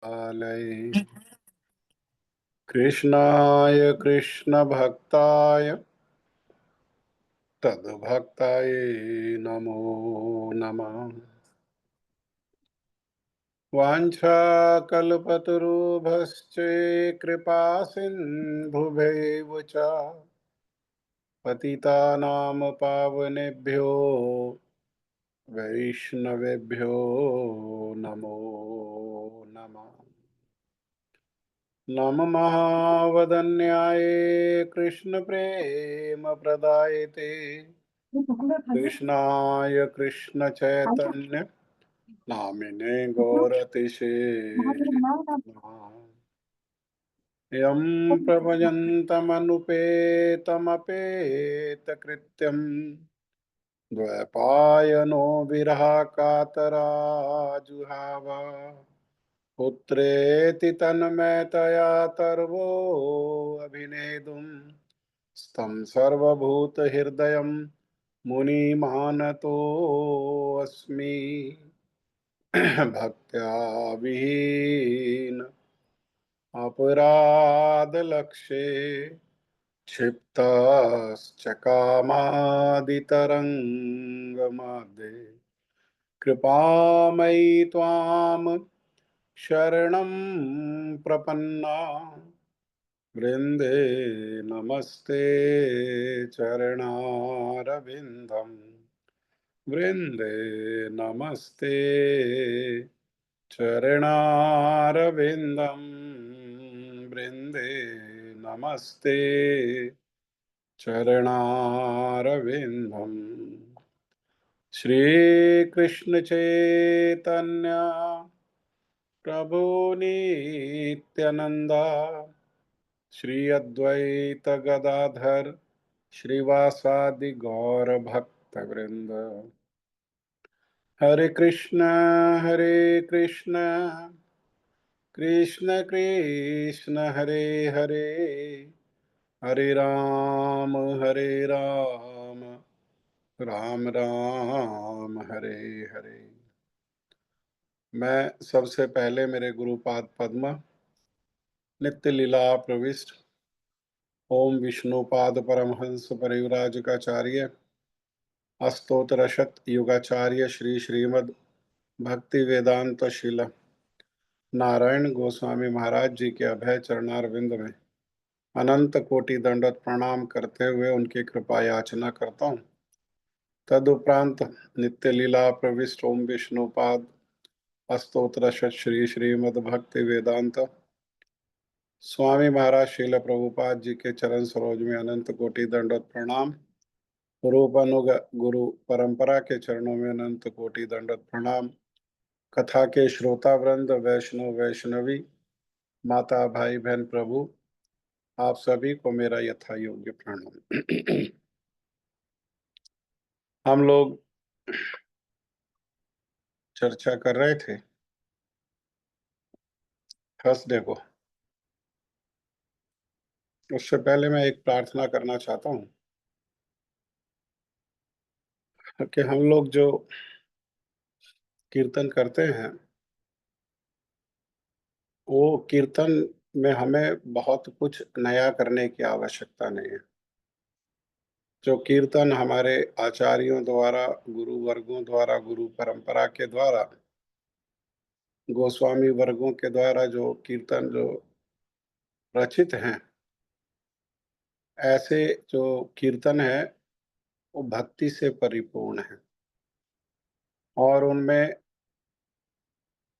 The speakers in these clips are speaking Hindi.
आलय कृष्णाय कृष्णभक्ताय तद्भक्ताय नमो नमः। वाञ्छाकल्पतरुभ्यश्च कृपा सिन्धुभ्यैव च पतितानां पावनेभ्यो वैष्णवेभ्यो नमो नमः। नमः महावदन्याय कृष्णप्रेमप्रदायते कृष्णाय कृष्णचैतन्य नामिने गौरतिशे नमः। यं प्रभजन्तमनुपेतमपेतकृत्यम् द्वैपायनो विरहकातराजुहाव पुत्रेति तन्मयतया तर्वोऽभिनेदुं स्तं सर्वभूतहृदयं मुनिमानतोऽस्मि। भक्त्या विहीन अपराधलक्षे क्षिप्तश्च कामादितरङ्गमध्ये कृपामयि त्वां शरणं प्रपन्ना वृन्दे नमस्ते चरणारविन्दम् वृन्दे नमस्ते चरणारविन्दम् वृन्दे नमस्ते चरणारविन्दम्। श्रीकृष्ण चैतन्य प्रभु नित्यानंदा श्री अद्वैत गदाधर श्रीवासादि गौर भक्त वृंद। हरे कृष्ण कृष्ण कृष्ण हरे हरे हरे राम राम राम हरे हरे। मैं सबसे पहले मेरे गुरुपाद पद्म नित्य लीला प्रविष्ट ओम विष्णुपाद परमहंस परिव्राजकाचार्य अस्तोत्रशत युगाचार्य श्री श्रीमद् भक्ति वेदांत शिला नारायण गोस्वामी महाराज जी के अभय चरणारविंद में अनंत कोटि दंडवत प्रणाम करते हुए उनकी कृपा याचना करता हूँ। तदुपरांत नित्य लीला प्रविष्ट ओम विष्णुपाद अस्तोत्रशत श्री श्रीमद् भक्ति वेदांत स्वामी महाराज शील प्रभुपाद जी के चरण सरोज में अनंत कोटि दंडवत प्रणाम। रूपानुग गुरु परंपरा के चरणों में अनंत कोटि दंडवत प्रणाम। कथा के श्रोता वृंद वैष्णव वैष्णवी माता भाई बहन प्रभु आप सभी को मेरा यथा योग्य प्रणाम। हम लोग चर्चा कर रहे थे थर्सडे को। उससे पहले मैं एक प्रार्थना करना चाहता हूँ कि हम लोग जो कीर्तन करते हैं वो कीर्तन में हमें बहुत कुछ नया करने की आवश्यकता नहीं है। जो कीर्तन हमारे आचार्यों द्वारा गुरु वर्गों द्वारा गुरु परंपरा के द्वारा गोस्वामी वर्गों के द्वारा जो कीर्तन जो रचित हैं ऐसे जो कीर्तन है वो भक्ति से परिपूर्ण है और उनमें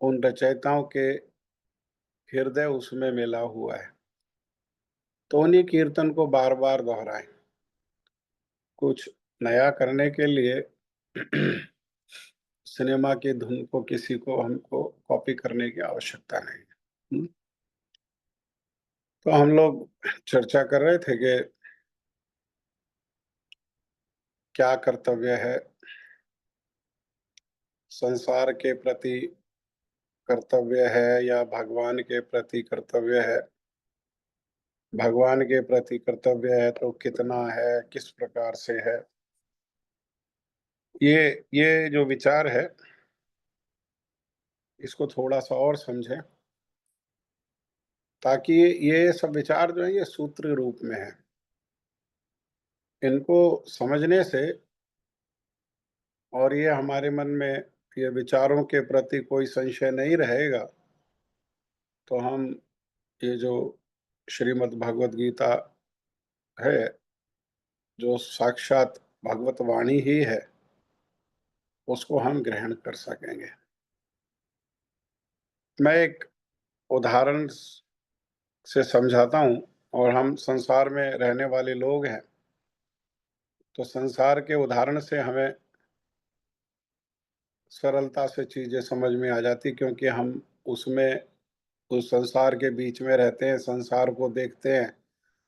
उन रचयिताओं के हृदय उसमें मिला हुआ है। तो उन्हीं कीर्तन को बार बार दोहराएं। कुछ नया करने के लिए सिनेमा की धुन को किसी को हमको कॉपी करने की आवश्यकता नहीं है। तो हम लोग चर्चा कर रहे थे कि क्या कर्तव्य है, संसार के प्रति कर्तव्य है या भगवान के प्रति कर्तव्य है। भगवान के प्रति कर्तव्य है तो कितना है, किस प्रकार से है। ये जो विचार है इसको थोड़ा सा और समझें। ताकि ये सब विचार जो है ये सूत्र रूप में है। इनको समझने से और ये हमारे मन में ये विचारों के प्रति कोई संशय नहीं रहेगा, तो हम ये जो श्रीमद् भगवद गीता है, जो साक्षात भगवत वाणी ही है, उसको हम ग्रहण कर सकेंगे। मैं एक उदाहरण से समझाता हूँ। और हम संसार में रहने वाले लोग हैं, तो संसार के उदाहरण से हमें सरलता से चीज़ें समझ में आ जाती, क्योंकि हम उसमें उस संसार के बीच में रहते हैं, संसार को देखते हैं,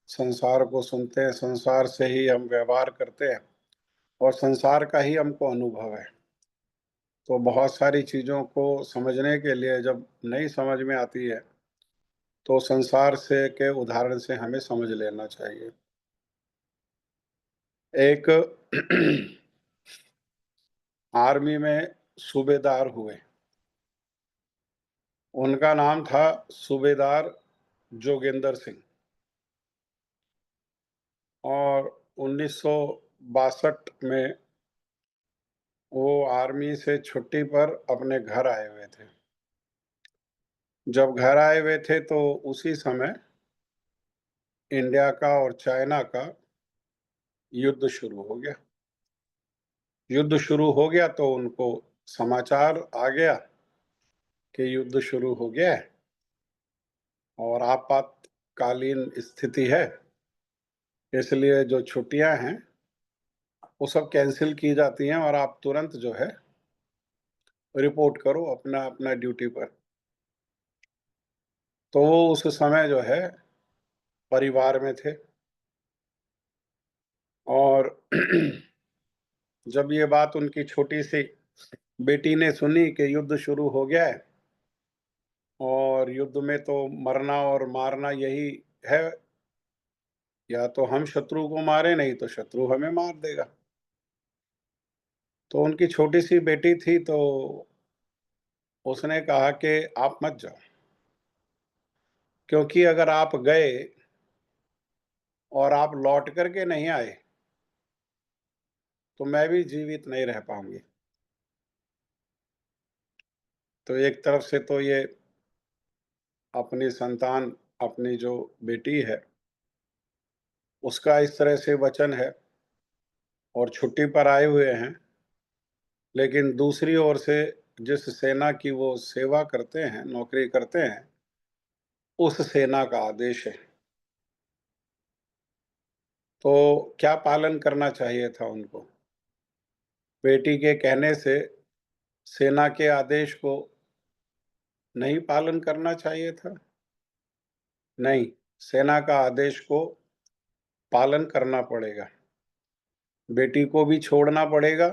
संसार को सुनते हैं, संसार से ही हम व्यवहार करते हैं और संसार का ही हमको अनुभव है। तो बहुत सारी चीज़ों को समझने के लिए जब नहीं समझ में आती है, तो संसार से के उदाहरण से हमें समझ लेना चाहिए। एक आर्मी में सूबेदार हुए। उनका नाम था सूबेदार जोगेंद्र सिंह। और 1962 में वो आर्मी से छुट्टी पर अपने घर आए हुए थे। जब घर आए हुए थे तो उसी समय इंडिया का और चाइना का युद्ध शुरू हो गया। युद्ध शुरू हो गया तो उनको समाचार आ गया कि युद्ध शुरू हो गया है और आपातकालीन स्थिति है, इसलिए जो छुट्टियां हैं वो सब कैंसिल की जाती हैं और आप तुरंत जो है रिपोर्ट करो अपना अपना ड्यूटी पर। तो वो उस समय जो है परिवार में थे। और जब ये बात उनकी छोटी सी बेटी ने सुनी कि युद्ध शुरू हो गया है और युद्ध में तो मरना और मारना यही है, या तो हम शत्रु को मारे, नहीं तो शत्रु हमें मार देगा। तो उनकी छोटी सी बेटी थी, तो उसने कहा कि आप मत जाओ, क्योंकि अगर आप गए और आप लौट करके नहीं आए तो मैं भी जीवित नहीं रह पाऊंगी। तो एक तरफ से तो ये अपनी संतान, अपनी जो बेटी है, उसका इस तरह से वचन है और छुट्टी पर आए हुए हैं, लेकिन दूसरी ओर से जिस सेना की वो सेवा करते हैं, नौकरी करते हैं, उस सेना का आदेश है। तो क्या पालन करना चाहिए था उनको? बेटी के कहने से सेना के आदेश को नहीं पालन करना चाहिए था? नहीं, सेना का आदेश को पालन करना पड़ेगा। बेटी को भी छोड़ना पड़ेगा,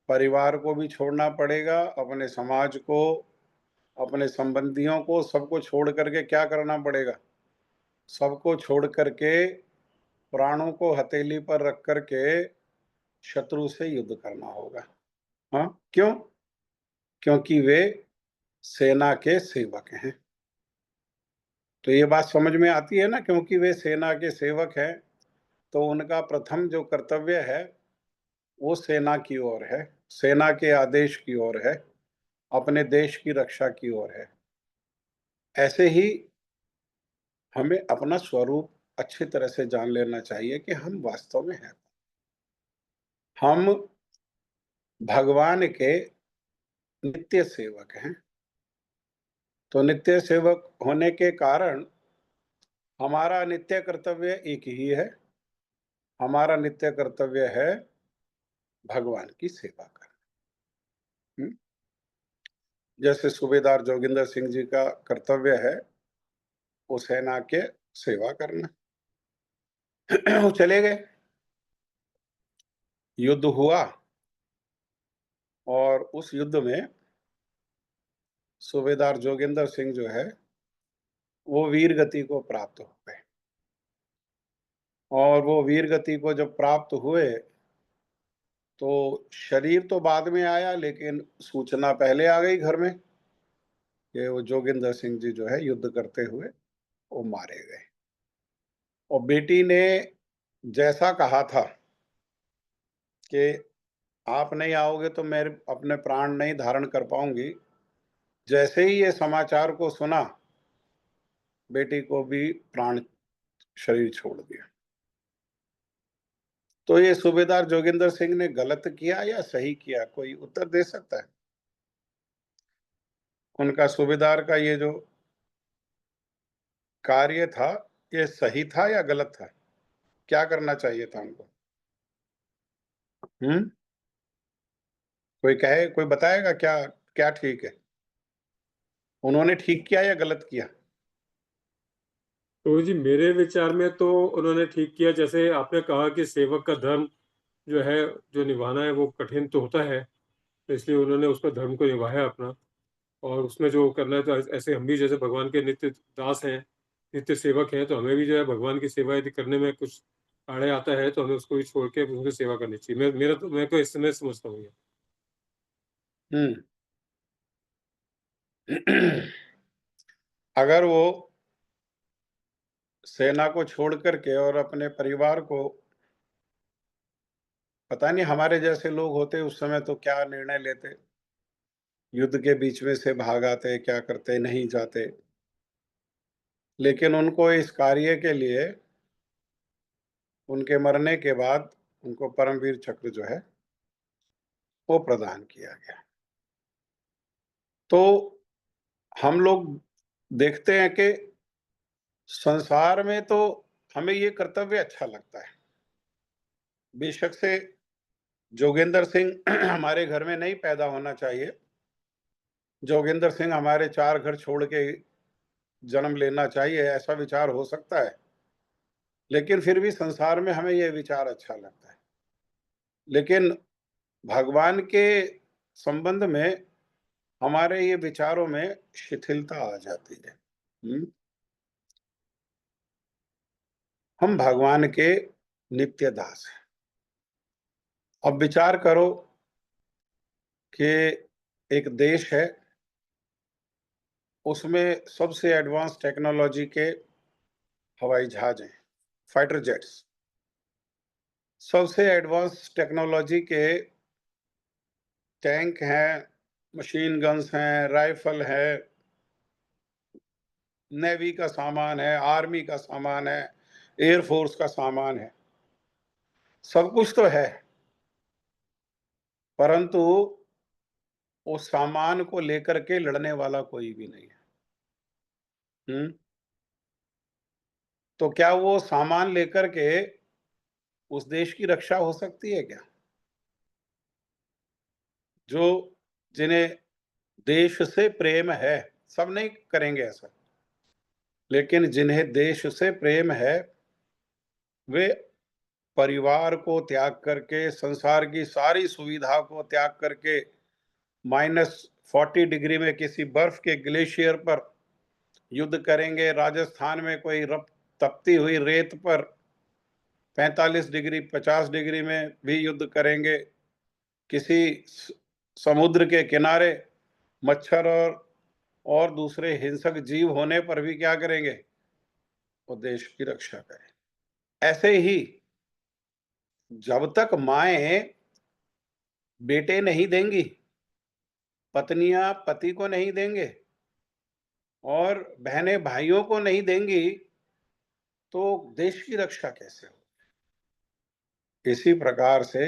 परिवार को भी छोड़ना पड़ेगा, अपने समाज को, अपने संबंधियों को, सबको छोड़ करके क्या करना पड़ेगा? सबको छोड़ करके, प्राणों को हथेली पर रख करके शत्रु से युद्ध करना होगा। हाँ, क्यों? क्योंकि वे सेना के सेवक हैं। तो ये बात समझ में आती है ना, क्योंकि वे सेना के सेवक हैं, तो उनका प्रथम जो कर्तव्य है वो सेना की ओर है, सेना के आदेश की ओर है, अपने देश की रक्षा की ओर है। ऐसे ही हमें अपना स्वरूप अच्छी तरह से जान लेना चाहिए कि हम वास्तव में हैं। हम भगवान के नित्य सेवक हैं। तो नित्य सेवक होने के कारण हमारा नित्य कर्तव्य एक ही है। हमारा नित्य कर्तव्य है भगवान की सेवा करना। हुँ? जैसे सूबेदार जोगिंदर सिंह जी का कर्तव्य है वो सेना के सेवा करना। वो चले गए, युद्ध हुआ और उस युद्ध में सूबेदार जोगिंदर सिंह जो है वो वीर गति को प्राप्त हो गए। और वो वीर गति को जब प्राप्त हुए तो शरीर तो बाद में आया, लेकिन सूचना पहले आ गई घर में कि वो जोगिंदर सिंह जी जो है युद्ध करते हुए वो मारे गए। और बेटी ने जैसा कहा था कि आप नहीं आओगे तो मैं अपने प्राण नहीं धारण कर पाऊंगी, जैसे ही ये समाचार को सुना, बेटी को भी प्राण शरीर छोड़ दिया। तो ये सूबेदार जोगिंदर सिंह ने गलत किया या सही किया, कोई उत्तर दे सकता है? उनका सूबेदार का ये जो कार्य था, ये सही था या गलत था? क्या करना चाहिए था उनको? हम्म? कोई कहे, कोई बताएगा क्या क्या ठीक है? उन्होंने ठीक किया या गलत किया? तो जी मेरे विचार में तो उन्होंने ठीक किया। जैसे आपने कहा कि सेवक का धर्म जो है, जो निभाना है वो कठिन तो होता है, तो इसलिए उन्होंने उसका धर्म को निभाया अपना। और उसमें जो करना है, तो ऐसे हम भी जैसे भगवान के नित्य दास हैं, नित्य सेवक हैं, तो हमें भी जो है भगवान की सेवा यदि करने में कुछ आड़े आता है, तो हमें उसको भी छोड़ के उनकी सेवा करनी चाहिए। मैं तो इस समय समझता हूँ ये। हम्म। अगर वो सेना को छोड़ करके और अपने परिवार को, पता नहीं हमारे जैसे लोग होते उस समय तो क्या निर्णय लेते, युद्ध के बीच में से भाग आते, क्या करते, नहीं जाते। लेकिन उनको इस कार्य के लिए, उनके मरने के बाद उनको परमवीर चक्र जो है वो प्रदान किया गया। तो हम लोग देखते हैं कि संसार में तो हमें ये कर्तव्य अच्छा लगता है। बेशक से जोगेंद्र सिंह हमारे घर में नहीं पैदा होना चाहिए, जोगेंद्र सिंह हमारे 4 घर छोड़ के जन्म लेना चाहिए, ऐसा विचार हो सकता है। लेकिन फिर भी संसार में हमें ये विचार अच्छा लगता है। लेकिन भगवान के संबंध में हमारे ये विचारों में शिथिलता आ जाती है। हम भगवान के नित्य दास हैं। अब विचार करो कि एक देश है, उसमें सबसे एडवांस टेक्नोलॉजी के हवाई जहाज हैं, फाइटर जेट्स, सबसे एडवांस टेक्नोलॉजी के टैंक हैं, मशीन गन्स हैं, राइफल है, नेवी का सामान है, आर्मी का सामान है, एयरफोर्स का सामान है, सब कुछ तो है। परंतु उस सामान को लेकर के लड़ने वाला कोई भी नहीं है। हम्म। तो क्या वो सामान लेकर के उस देश की रक्षा हो सकती है क्या? जो जिन्हें देश से प्रेम है, सब नहीं करेंगे ऐसा, लेकिन जिन्हें देश से प्रेम है, वे परिवार को त्याग करके, संसार की सारी सुविधा को त्याग करके, -40 डिग्री में किसी बर्फ के ग्लेशियर पर युद्ध करेंगे। राजस्थान में कोई तपती हुई रेत पर 45 डिग्री, 50 डिग्री में भी युद्ध करेंगे। किसी समुद्र के किनारे मच्छर और दूसरे हिंसक जीव होने पर भी क्या करेंगे? वो देश की रक्षा करें। ऐसे ही जब तक माएं बेटे नहीं देंगी, पत्नियां पति को नहीं देंगे और बहनें भाइयों को नहीं देंगी, तो देश की रक्षा कैसे हो? इसी प्रकार से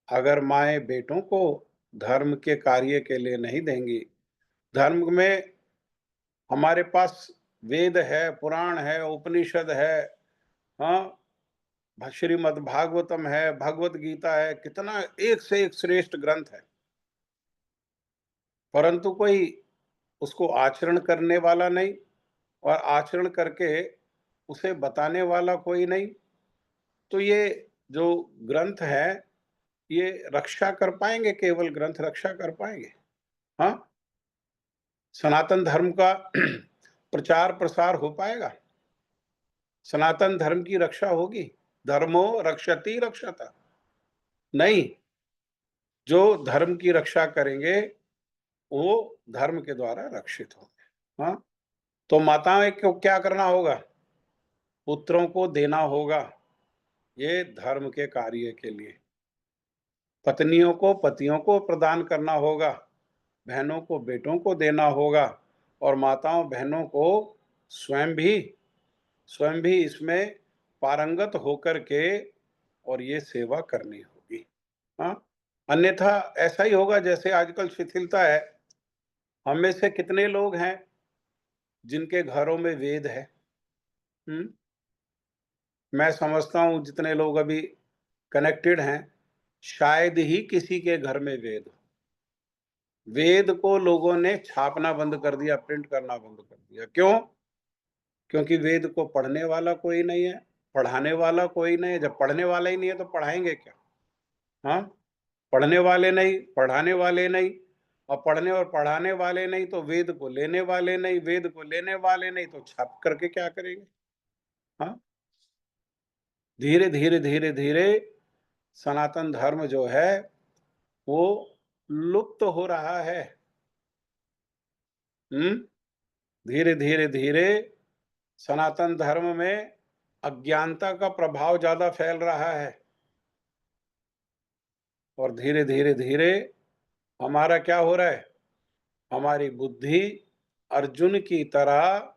अगर माएं बेटों को धर्म के कार्य के लिए नहीं देंगी, धर्म में हमारे पास वेद है, पुराण है, उपनिषद है, हाँ, श्रीमद् भागवतम है, भगवत गीता है, कितना एक से एक श्रेष्ठ ग्रंथ है, परंतु कोई उसको आचरण करने वाला नहीं, और आचरण करके उसे बताने वाला कोई नहीं। तो ये जो ग्रंथ है, ये रक्षा कर पाएंगे? केवल ग्रंथ रक्षा कर पाएंगे? हाँ, सनातन धर्म का प्रचार प्रसार हो पाएगा? सनातन धर्म की रक्षा होगी? धर्मो रक्षति रक्षता, नहीं। जो धर्म की रक्षा करेंगे वो धर्म के द्वारा रक्षित होंगे। हाँ, तो माताएं को क्या करना होगा? पुत्रों को देना होगा, ये धर्म के कार्य के लिए। पत्नियों को पतियों को प्रदान करना होगा, बहनों को बेटों को देना होगा, और माताओं बहनों को स्वयं भी स्वयं भी इसमें पारंगत होकर के और ये सेवा करनी होगी। हाँ, अन्यथा ऐसा ही होगा जैसे आजकल शिथिलता है। हम में से कितने लोग हैं जिनके घरों में वेद है? हुँ? मैं समझता हूँ जितने लोग अभी कनेक्टेड हैं, शायद ही किसी के घर में वेद हो। वेद को लोगों ने छापना बंद कर दिया, प्रिंट करना बंद कर दिया। क्यों? क्योंकि वेद को पढ़ने वाला कोई नहीं है, पढ़ाने वाला कोई नहीं है। जब पढ़ने वाला ही नहीं है तो पढ़ाएँगे क्या? हाँ? पढ़ने वाले नहीं, पढ़ाने वाले नहीं, और पढ़ने और पढ़ाने वाले नहीं तो वेद को लेने वाले नहीं, वेद को लेने वाले नहीं तो छाप करके क्या करेंगे? हाँ? धीरे, धीरे, धीरे, धीरे सनातन धर्म जो है वो लुप्त हो रहा है। हुँ? धीरे, धीरे, धीरे सनातन धर्म में अज्ञानता का प्रभाव ज़्यादा फैल रहा है, और धीरे, धीरे, धीरे हमारा क्या हो रहा है? हमारी बुद्धि अर्जुन की तरह,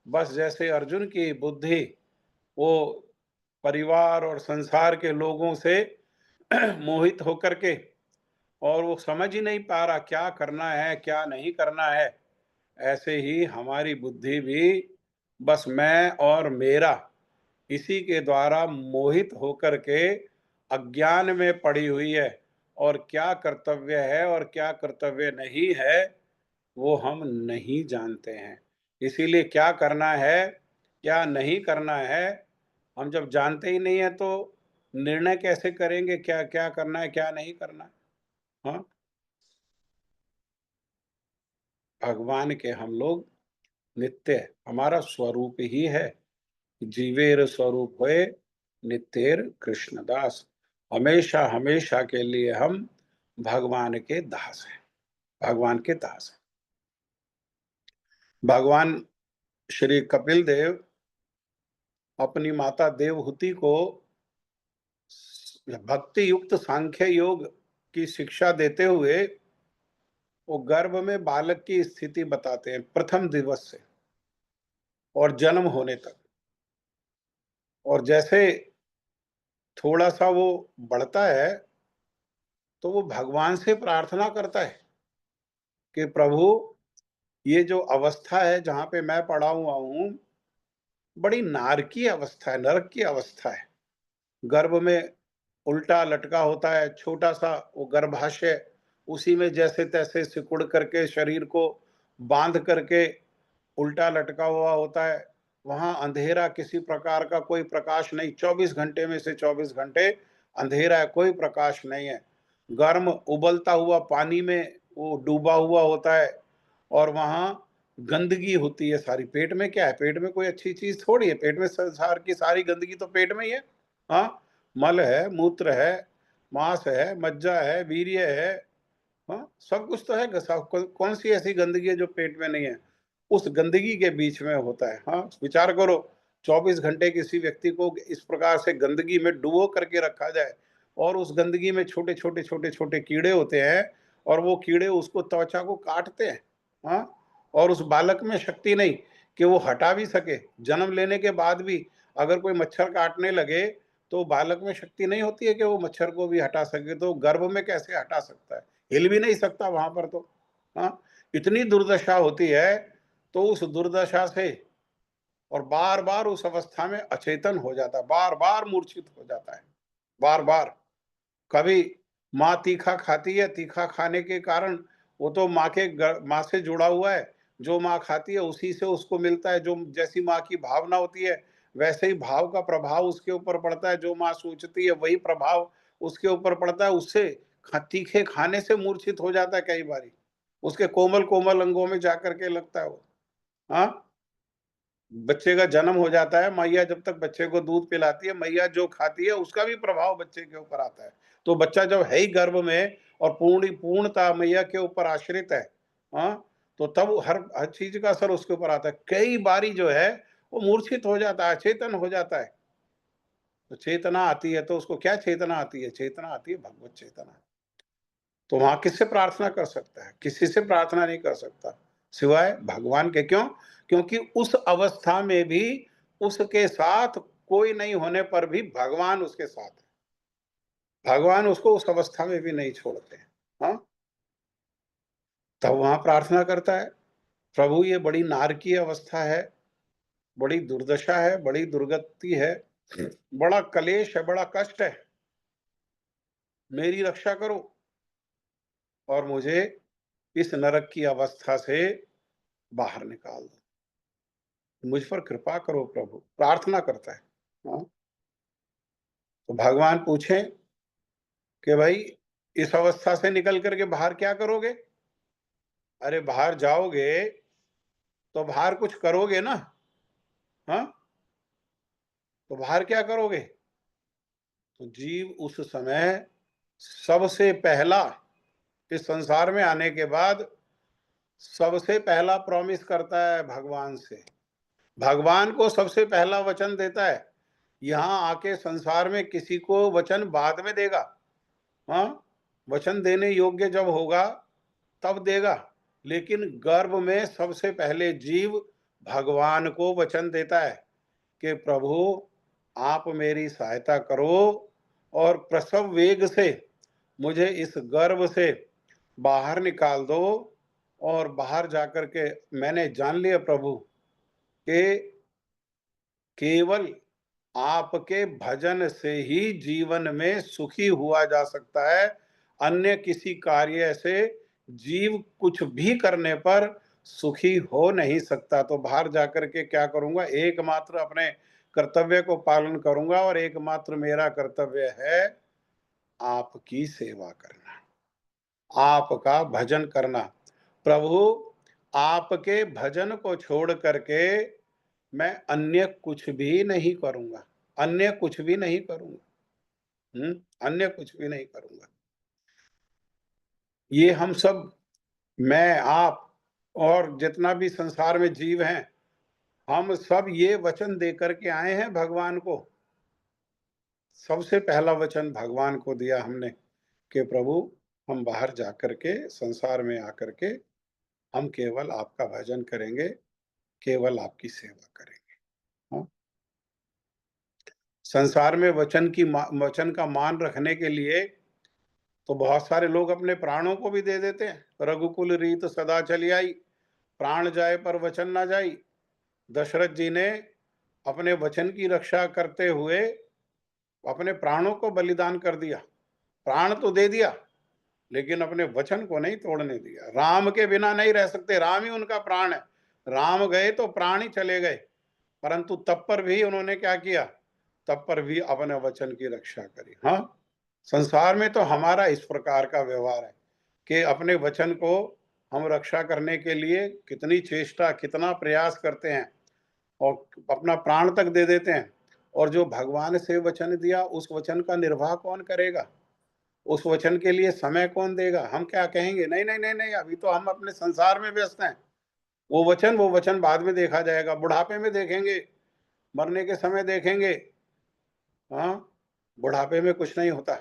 बस जैसे अर्जुन की बुद्धि वो परिवार और संसार के लोगों से मोहित होकर के, और वो समझ ही नहीं पा रहा क्या करना है, क्या नहीं करना है। ऐसे ही हमारी बुद्धि भी बस मैं और मेरा, इसी के द्वारा मोहित होकर के अज्ञान में पड़ी हुई है, और क्या कर्तव्य है और क्या कर्तव्य नहीं है वो हम नहीं जानते हैं। इसीलिए क्या करना है, क्या नहीं करना है, हम जब जानते ही नहीं हैं तो निर्णय कैसे करेंगे क्या क्या करना है, क्या नहीं करना है? हाँ? भगवान के हम लोग नित्य, हमारा स्वरूप ही है। जीवेर स्वरूप होए नित्येर कृष्णदास। हमेशा हमेशा के लिए हम भगवान के दास हैं, भगवान के दास हैं। भगवान श्री कपिल देव अपनी माता देवहूति को भक्ति युक्त सांख्य योग की शिक्षा देते हुए वो गर्भ में बालक की स्थिति बताते हैं प्रथम दिवस से और जन्म होने तक। और जैसे थोड़ा सा वो बढ़ता है तो वो भगवान से प्रार्थना करता है कि प्रभु, ये जो अवस्था है जहाँ पे मैं पड़ा हुआ हूँ, बड़ी नारकीय अवस्था है, नरक की अवस्था है। गर्भ में उल्टा लटका होता है, छोटा-सा वो गर्भाशय, उसी में जैसे-तैसे सिकुड़ करके शरीर को बाँध करके उल्टा लटका हुआ होता है। वहाँ अंधेरा, किसी प्रकार का कोई प्रकाश नहीं, 24 घंटे में से 24 घंटे अंधेरा है, कोई प्रकाश नहीं है। गर्म उबलता हुआ पानी में वो डूबा हुआ होता है, और वहाँ गंदगी होती है सारी। पेट में क्या है? पेट में कोई अच्छी चीज़ थोड़ी है, पेट में संसार की सारी गंदगी तो पेट में ही है। हाँ? मल है, मूत्र है, मांस है, मज्जा है, वीर्य है, हाँ, सब कुछ तो है। सब कौन सी ऐसी गंदगी है जो पेट में नहीं है? उस गंदगी के बीच में होता है। हाँ, विचार करो, 24 घंटे किसी व्यक्ति को इस प्रकार से गंदगी में डुबो करके रखा जाए, और उस गंदगी में छोटे-छोटे, छोटे-छोटे कीड़े होते हैं, और वो कीड़े उसको, त्वचा को काटते हैं। हाँ, और उस बालक में शक्ति नहीं कि वो हटा भी सके। जन्म लेने के बाद भी अगर कोई मच्छर काटने लगे, तो बालक में शक्ति नहीं होती है कि वो मच्छर को भी हटा सके, तो गर्भ में कैसे हटा सकता है? हिल भी नहीं सकता वहां पर तो। हाँ, इतनी दुर्दशा होती है। तो उस दुर्दशा से, और बार बार उस अवस्था में अचेतन हो जाता है, बार बार मूर्छित हो जाता है, बार बार। कभी माँ तीखा खाती है, तीखा खाने के कारण वो तो माँ से जुड़ा हुआ है, जो माँ खाती है उसी से उसको मिलता है। जो जैसी माँ की भावना होती है वैसे ही भाव का प्रभाव उसके ऊपर पड़ता है, जो माँ सोचती है वही प्रभाव उसके ऊपर पड़ता है। उससे तीखे खाने से मूर्छित हो जाता है कई बारी, उसके कोमल कोमल अंगों में जाकर के लगता है वो। हाँ, बच्चे का जन्म हो जाता है, मैया जब तक बच्चे को दूध पिलाती है, मैया जो खाती है उसका भी प्रभाव बच्चे के ऊपर आता है। तो बच्चा जब है ही गर्भ में और पूर्णता मैया के ऊपर आश्रित है, हाँ, तो तब हर चीज का असर उसके ऊपर आता है। कई बारी जो है वो मूर्छित हो जाता है, अचेतन हो जाता है। तो चेतना आती है तो उसको क्या चेतना आती है? चेतना आती है भगवत चेतना। तो वहां किससे प्रार्थना कर सकता है? किसी से प्रार्थना नहीं कर सकता सिवाय भगवान के। क्यों? क्योंकि उस अवस्था में भी उसके साथ कोई नहीं होने पर भी भगवान उसके साथ है। भगवान उसको उस अवस्था में भी नहीं छोड़ते हैं। हाँ, तब वहां प्रार्थना करता है, प्रभु ये बड़ी नारकीय अवस्था है, बड़ी दुर्दशा है, बड़ी दुर्गति है, बड़ा कलेश है, बड़ा कष्ट है, मेरी रक्षा करो और मुझे इस नरक की अवस्था से बाहर निकाल दो। मुझ पर कृपा करो प्रभु, प्रार्थना करता है। हाँ, तो भगवान पूछें कि भाई इस अवस्था से निकल करके बाहर क्या करोगे? अरे बाहर जाओगे तो बाहर कुछ करोगे ना। हाँ, तो बाहर क्या करोगे? तो जीव उस समय सबसे पहला इस संसार में आने के बाद सबसे पहला प्रॉमिस करता है भगवान से। भगवान को सबसे पहला वचन देता है। यहाँ आके संसार में किसी को वचन बाद में देगा। हाँ, वचन देने योग्य जब होगा तब देगा। लेकिन गर्भ में सबसे पहले जीव भगवान को वचन देता है कि प्रभु आप मेरी सहायता करो और प्रसव वेग से मुझे इस गर्भ से बाहर निकाल दो। और बाहर जाकर के मैंने जान लिया प्रभु कि केवल आपके भजन से ही जीवन में सुखी हुआ जा सकता है। अन्य किसी कार्य से जीव कुछ भी करने पर सुखी हो नहीं सकता। तो बाहर जाकर के क्या करूंगा? एकमात्र अपने कर्तव्य को पालन करूंगा और एकमात्र मेरा कर्तव्य है आपकी सेवा करना, आपका भजन करना। प्रभु आपके भजन को छोड़ करके मैं अन्य कुछ भी नहीं करूंगा, अन्य कुछ भी नहीं करूंगा। अन्य कुछ भी नहीं करूंगा। ये हम सब, मैं, आप और जितना भी संसार में जीव हैं, हम सब ये वचन दे करके आए हैं भगवान को। सबसे पहला वचन भगवान को दिया हमने कि प्रभु हम बाहर जाकर के संसार में आकर के हम केवल आपका भजन करेंगे, केवल आपकी सेवा करेंगे। हाँ? संसार में वचन का मान रखने के लिए तो बहुत सारे लोग अपने प्राणों को भी दे देते हैं। रघुकुल रीत सदा चली आई, प्राण जाए पर वचन ना जाई। दशरथ जी ने अपने वचन की रक्षा करते हुए अपने प्राणों को बलिदान कर दिया। प्राण तो दे दिया लेकिन अपने वचन को नहीं तोड़ने दिया। राम के बिना नहीं रह सकते, राम ही उनका प्राण है। राम गए तो प्राण ही चले गए, परंतु तब पर भी उन्होंने क्या किया? तब पर भी अपने वचन की रक्षा करी। हाँ, संसार में तो हमारा इस प्रकार का व्यवहार है कि अपने वचन को हम रक्षा करने के लिए कितनी चेष्टा, कितना प्रयास करते हैं और अपना प्राण तक दे देते हैं। और जो भगवान से वचन दिया उस वचन का निर्वाह कौन करेगा? उस वचन के लिए समय कौन देगा? हम क्या कहेंगे? नहीं नहीं नहीं नहीं, अभी तो हम अपने संसार में व्यस्त हैं। वो वचन बाद में देखा जाएगा, बुढ़ापे में देखेंगे, मरने के समय देखेंगे। हाँ, बुढ़ापे में कुछ नहीं होता।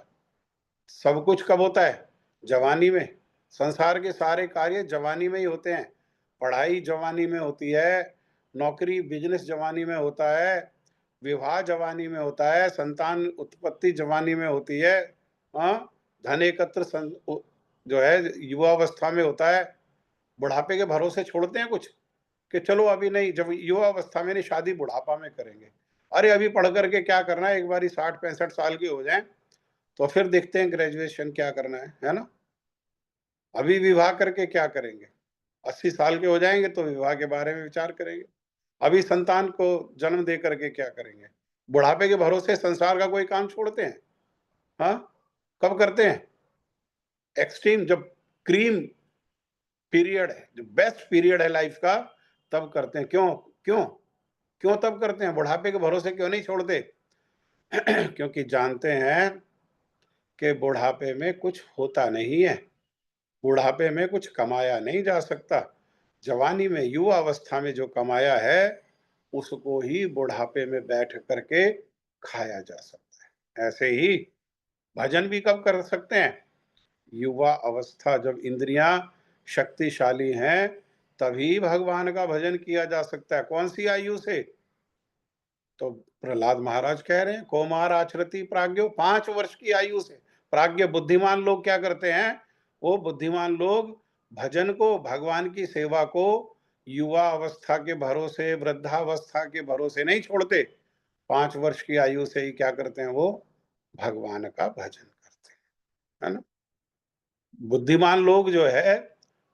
सब कुछ कब होता है? जवानी में। संसार के सारे कार्य जवानी में ही होते हैं। पढ़ाई जवानी में होती है, नौकरी बिजनेस जवानी में होता है, विवाह जवानी में होता है, संतान उत्पत्ति जवानी में होती है। हाँ, धन एकत्र जो है युवावस्था में होता है। बुढ़ापे के भरोसे छोड़ते हैं कुछ कि चलो अभी नहीं, जब युवावस्था में नहीं, शादी बुढ़ापा में करेंगे। अरे अभी पढ़ करके क्या करना है? एक बार 60-65 साल के हो जाएं तो फिर देखते हैं ग्रेजुएशन क्या करना है ना। अभी विवाह करके क्या करेंगे? 80 साल के हो जाएंगे तो विवाह के बारे में विचार करेंगे। अभी संतान को जन्म दे करके क्या करेंगे? बुढ़ापे के भरोसे संसार का कोई काम छोड़ते हैं? हाँ, कब करते हैं? एक्सट्रीम, जब क्रीम पीरियड है, जो बेस्ट पीरियड है लाइफ का, तब करते हैं। क्यों? क्यों? क्यों तब करते हैं? बुढ़ापे के भरोसे क्यों नहीं छोड़ते? क्योंकि जानते हैं कि बुढ़ापे में कुछ होता नहीं है, बुढ़ापे में कुछ कमाया नहीं जा सकता। जवानी में, युवा अवस्था में जो कमाया है, उसको ही बुढ़ापे में बैठ करके खाया जा सकता है। ऐसे ही भजन भी कब कर सकते हैं? युवा अवस्था, जब इंद्रियां शक्तिशाली हैं, तभी भगवान का भजन किया जा सकता है। कौन सी आयु से? तो प्रहलाद महाराज कह रहे हैं, कौमार आचरति प्राज्ञो, 5 वर्ष की आयु से। प्राज्ञ बुद्धिमान लोग क्या करते हैं? वो बुद्धिमान लोग भजन को, भगवान की सेवा को युवा अवस्था के भरोसे, वृद्धावस्था के भरोसे नहीं छोड़ते। 5 वर्ष की आयु से ही क्या करते हैं? वो भगवान का भजन करते हैं, है ना? बुद्धिमान लोग जो है,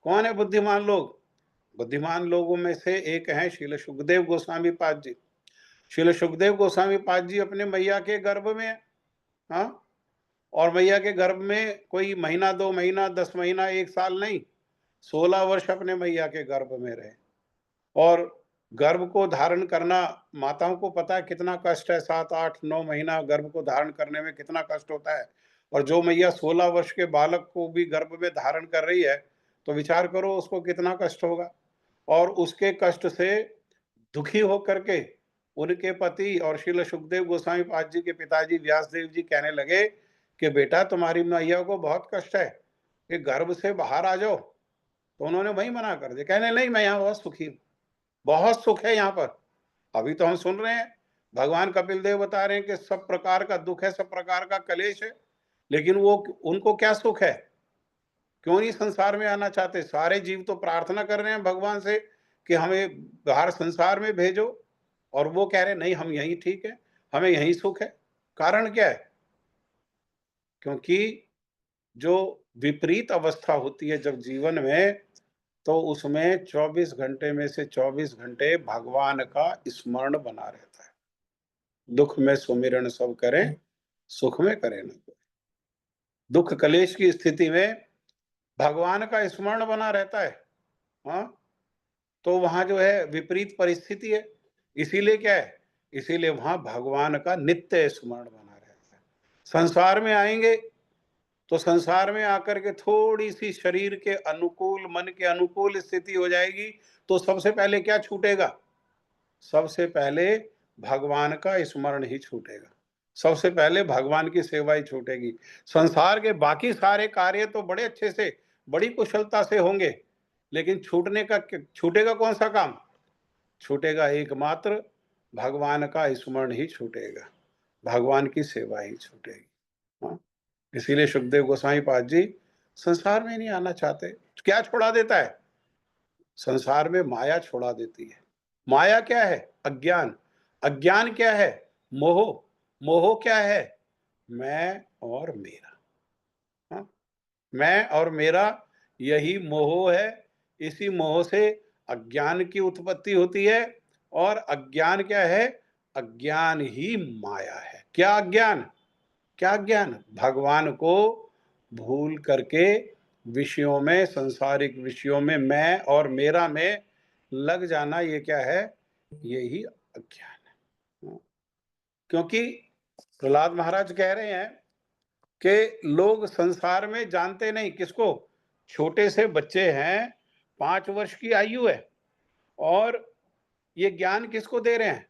कौन है बुद्धिमान लोग? बुद्धिमान लोगों में से एक हैं श्रील सुखदेव गोस्वामी पाद जी। श्रील सुखदेव गोस्वामी पाद जी अपने मैया के गर्भ में हैं, हाँ? और मैया के गर्भ में कोई महीना, 2 महीना, 10 महीना, 1 साल नहीं, 16 वर्ष अपने मैया के गर्भ में रहे। और गर्भ को धारण करना, माताओं को पता है कितना कष्ट है, 7, 8, 9 महीना गर्भ को धारण करने में कितना कष्ट होता है। और जो मैया 16 वर्ष के बालक को भी गर्भ में धारण कर रही है, तो विचार करो उसको कितना कष्ट होगा। और उसके कष्ट से दुखी होकर के उनके पति और श्रील सुखदेव गोस्वामी पाद जी के पिताजी व्यासदेव जी कहने लगे कि बेटा, तुम्हारी मैया को बहुत कष्ट है, कि गर्भ से बाहर आ जाओ। तो उन्होंने वही मना कर दिया, कहने नहीं, मैं यहाँ बहुत सुखी हूँ, बहुत सुख है यहाँ पर। अभी तो हम सुन रहे हैं, भगवान कपिल देव बता रहे हैं कि सब प्रकार का दुख है, सब प्रकार का कलेश है, लेकिन वो, उनको क्या सुख है? क्यों नहीं संसार में आना चाहते? सारे जीव तो प्रार्थना कर रहे हैं भगवान से कि हमें बाहर संसार में भेजो, और वो कह रहे नहीं, हम यहीं ठीक है, हमें यहीं सुख है। कारण क्या है? क्योंकि जो विपरीत अवस्था होती है जब जीवन में, तो उसमें 24 घंटे में से 24 घंटे भगवान का स्मरण बना रहता है। दुख में सुमिरन सब करें, सुख में करे न कोई। दुख कलेश की स्थिति में भगवान का स्मरण बना रहता है, हाँ? तो वहां जो है विपरीत परिस्थिति है, इसीलिए क्या है? इसीलिए वहां भगवान का नित्य स्मरण बना रहता है। संसार में आएंगे तो संसार में आकर के थोड़ी सी शरीर के अनुकूल, मन के अनुकूल स्थिति हो जाएगी, तो सबसे पहले क्या छूटेगा? सबसे पहले भगवान का स्मरण ही छूटेगा। सबसे पहले भगवान की सेवा ही छूटेगी। संसार के बाकी सारे कार्य तो बड़े अच्छे से, बड़ी कुशलता से होंगे, लेकिन छूटेगा कौन सा काम? छूटेगा एकमात्र भगवान का स्मरण ही छूटेगा, भगवान की सेवा ही छूटेगी, हाँ? इसीलिए सुखदेव गोस्वामी पाद जी संसार में नहीं आना चाहते। क्या छोड़ा देता है? संसार में माया छोड़ा देती है। माया क्या है? अज्ञान। अज्ञान क्या है? मोह। मोह क्या है? मैं और मेरा, हाँ? मैं और मेरा, यही मोह है। इसी मोह से अज्ञान की उत्पत्ति होती है। और अज्ञान क्या है? अज्ञान ही माया है। क्या अज्ञान? क्या ज्ञान? भगवान को भूल करके विषयों में, सांसारिक विषयों में, मैं और मेरा में लग जाना, ये क्या है? यही अज्ञान है। क्योंकि प्रहलाद महाराज कह रहे हैं कि लोग संसार में जानते नहीं किसको? छोटे से बच्चे हैं, 5 वर्ष की आयु है, और ये ज्ञान किसको दे रहे हैं?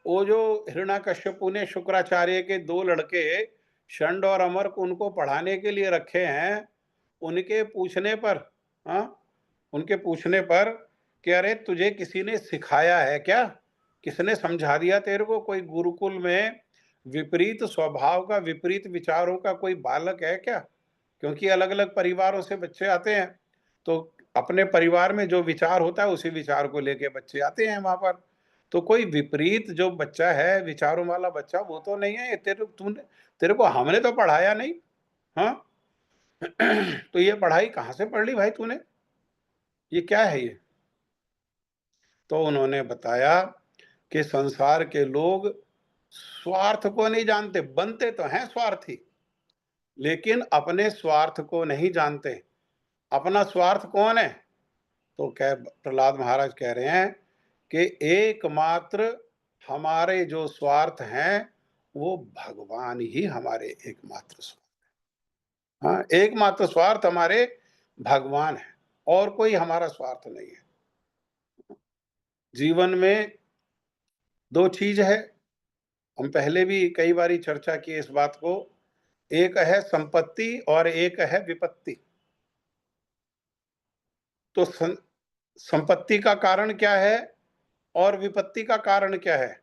वो जो हिरण्याकश्यपु ने शुक्राचार्य के 2 लड़के षंड और अमर को उनको पढ़ाने के लिए रखे हैं, उनके पूछने पर, हाँ, उनके पूछने पर कि अरे तुझे किसी ने सिखाया है क्या? किसने समझा दिया तेरे को? कोई गुरुकुल में विपरीत स्वभाव का, विपरीत विचारों का कोई बालक है क्या? क्योंकि अलग अलग परिवारों से बच्चे आते हैं, तो अपने परिवार में जो विचार होता है उसी विचार को लेके बच्चे आते हैं वहां पर। तो कोई विपरीत जो बच्चा है, विचारों वाला बच्चा, वो तो नहीं है। तेरे को हमने तो पढ़ाया नहीं, हाँ? तो ये पढ़ाई कहाँ से पढ़ ली भाई तूने? ये क्या है ये? तो उन्होंने बताया कि संसार के लोग स्वार्थ को नहीं जानते, बनते तो हैं स्वार्थी, लेकिन अपने स्वार्थ को नहीं जानते। अपना स्वार्थ कौन है? तो कह प्रहलाद महाराज कह रहे हैं कि एकमात्र हमारे जो स्वार्थ हैं, वो भगवान ही हमारे एकमात्र स्वार्थ, हाँ, एकमात्र स्वार्थ हमारे भगवान है, और कोई हमारा स्वार्थ नहीं है। जीवन में दो चीज है, हम पहले भी कई बारी चर्चा की इस बात को। एक है संपत्ति और एक है विपत्ति। तो संपत्ति का कारण क्या है और विपत्ति का कारण क्या है?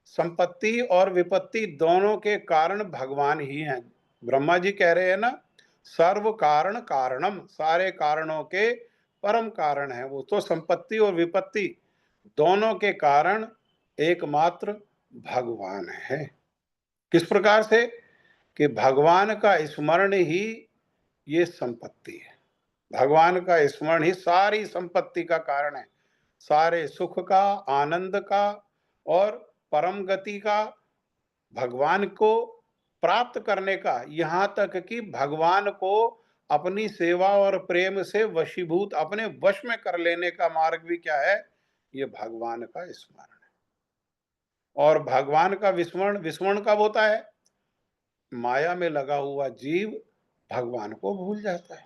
संपत्ति और विपत्ति दोनों के कारण भगवान ही हैं। ब्रह्मा जी कह रहे हैं ना, सर्व कारण कारणम, सारे कारणों के परम कारण है वो। तो संपत्ति और विपत्ति दोनों के कारण एकमात्र भगवान है। किस प्रकार से? कि भगवान का स्मरण ही ये संपत्ति है। भगवान का स्मरण ही सारी संपत्ति का कारण है, सारे सुख का, आनंद का और परम गति का, भगवान को प्राप्त करने का, यहाँ तक कि भगवान को अपनी सेवा और प्रेम से वशीभूत, अपने वश में कर लेने का मार्ग भी क्या है? ये भगवान का स्मरण है। और भगवान का विस्मरण, विस्मरण कब होता है? माया में लगा हुआ जीव भगवान को भूल जाता है।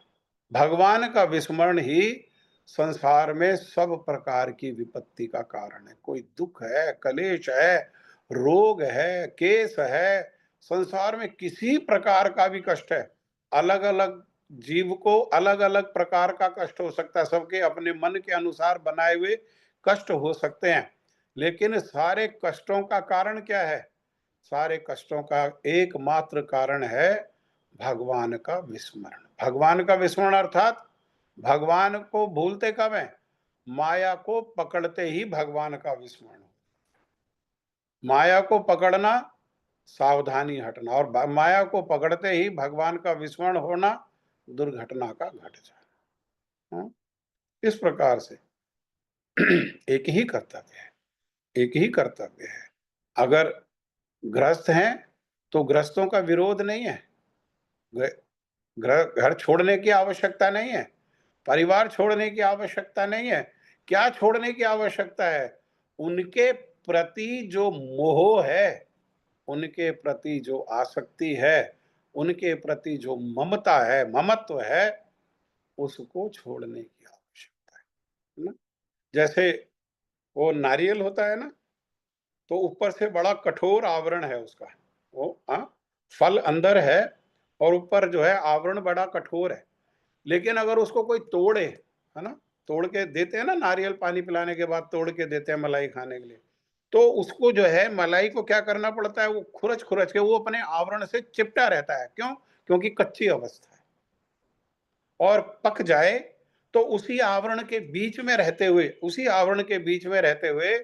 भगवान का विस्मरण ही संसार में सब प्रकार की विपत्ति का कारण है। कोई दुख है, कलेश है, रोग है, केस है, संसार में किसी प्रकार का भी कष्ट है, अलग अलग जीव को अलग अलग प्रकार का कष्ट हो सकता है, सबके अपने मन के अनुसार बनाए हुए कष्ट हो सकते हैं, लेकिन सारे कष्टों का कारण क्या है? सारे कष्टों का एकमात्र कारण है भगवान का विस्मरण। भगवान का विस्मरण अर्थात भगवान को भूलते कब है? माया को पकड़ते ही भगवान का विस्मरण। माया को पकड़ना, सावधानी हटना, और माया को पकड़ते ही भगवान का विस्मरण होना, दुर्घटना का घट जाना। इस प्रकार से एक ही कर्तव्य है, एक ही कर्तव्य है। अगर गृहस्थ हैं तो गृहस्थों का विरोध नहीं है, घर छोड़ने की आवश्यकता नहीं है, परिवार छोड़ने की आवश्यकता नहीं है। क्या छोड़ने की आवश्यकता है? उनके प्रति जो मोह है, उनके प्रति जो आसक्ति है, उनके प्रति जो ममता है, ममत्व है, उसको छोड़ने की आवश्यकता है ना? जैसे वो नारियल होता है ना, तो ऊपर से बड़ा कठोर आवरण है उसका, वो फल अंदर है और ऊपर जो है आवरण बड़ा कठोर है। लेकिन अगर उसको कोई तोड़े, है ना, तोड़ के देते हैं ना, नारियल पानी पिलाने के बाद तोड़ के देते हैं मलाई खाने के लिए, तो उसको जो है मलाई को क्या करना पड़ता है? वो खुरच खुरच के वो अपने आवरण से चिपटा रहता है। क्यों? क्योंकि कच्ची अवस्था है। और पक जाए तो उसी आवरण के बीच में रहते हुए, उसी आवरण के बीच में रहते हुए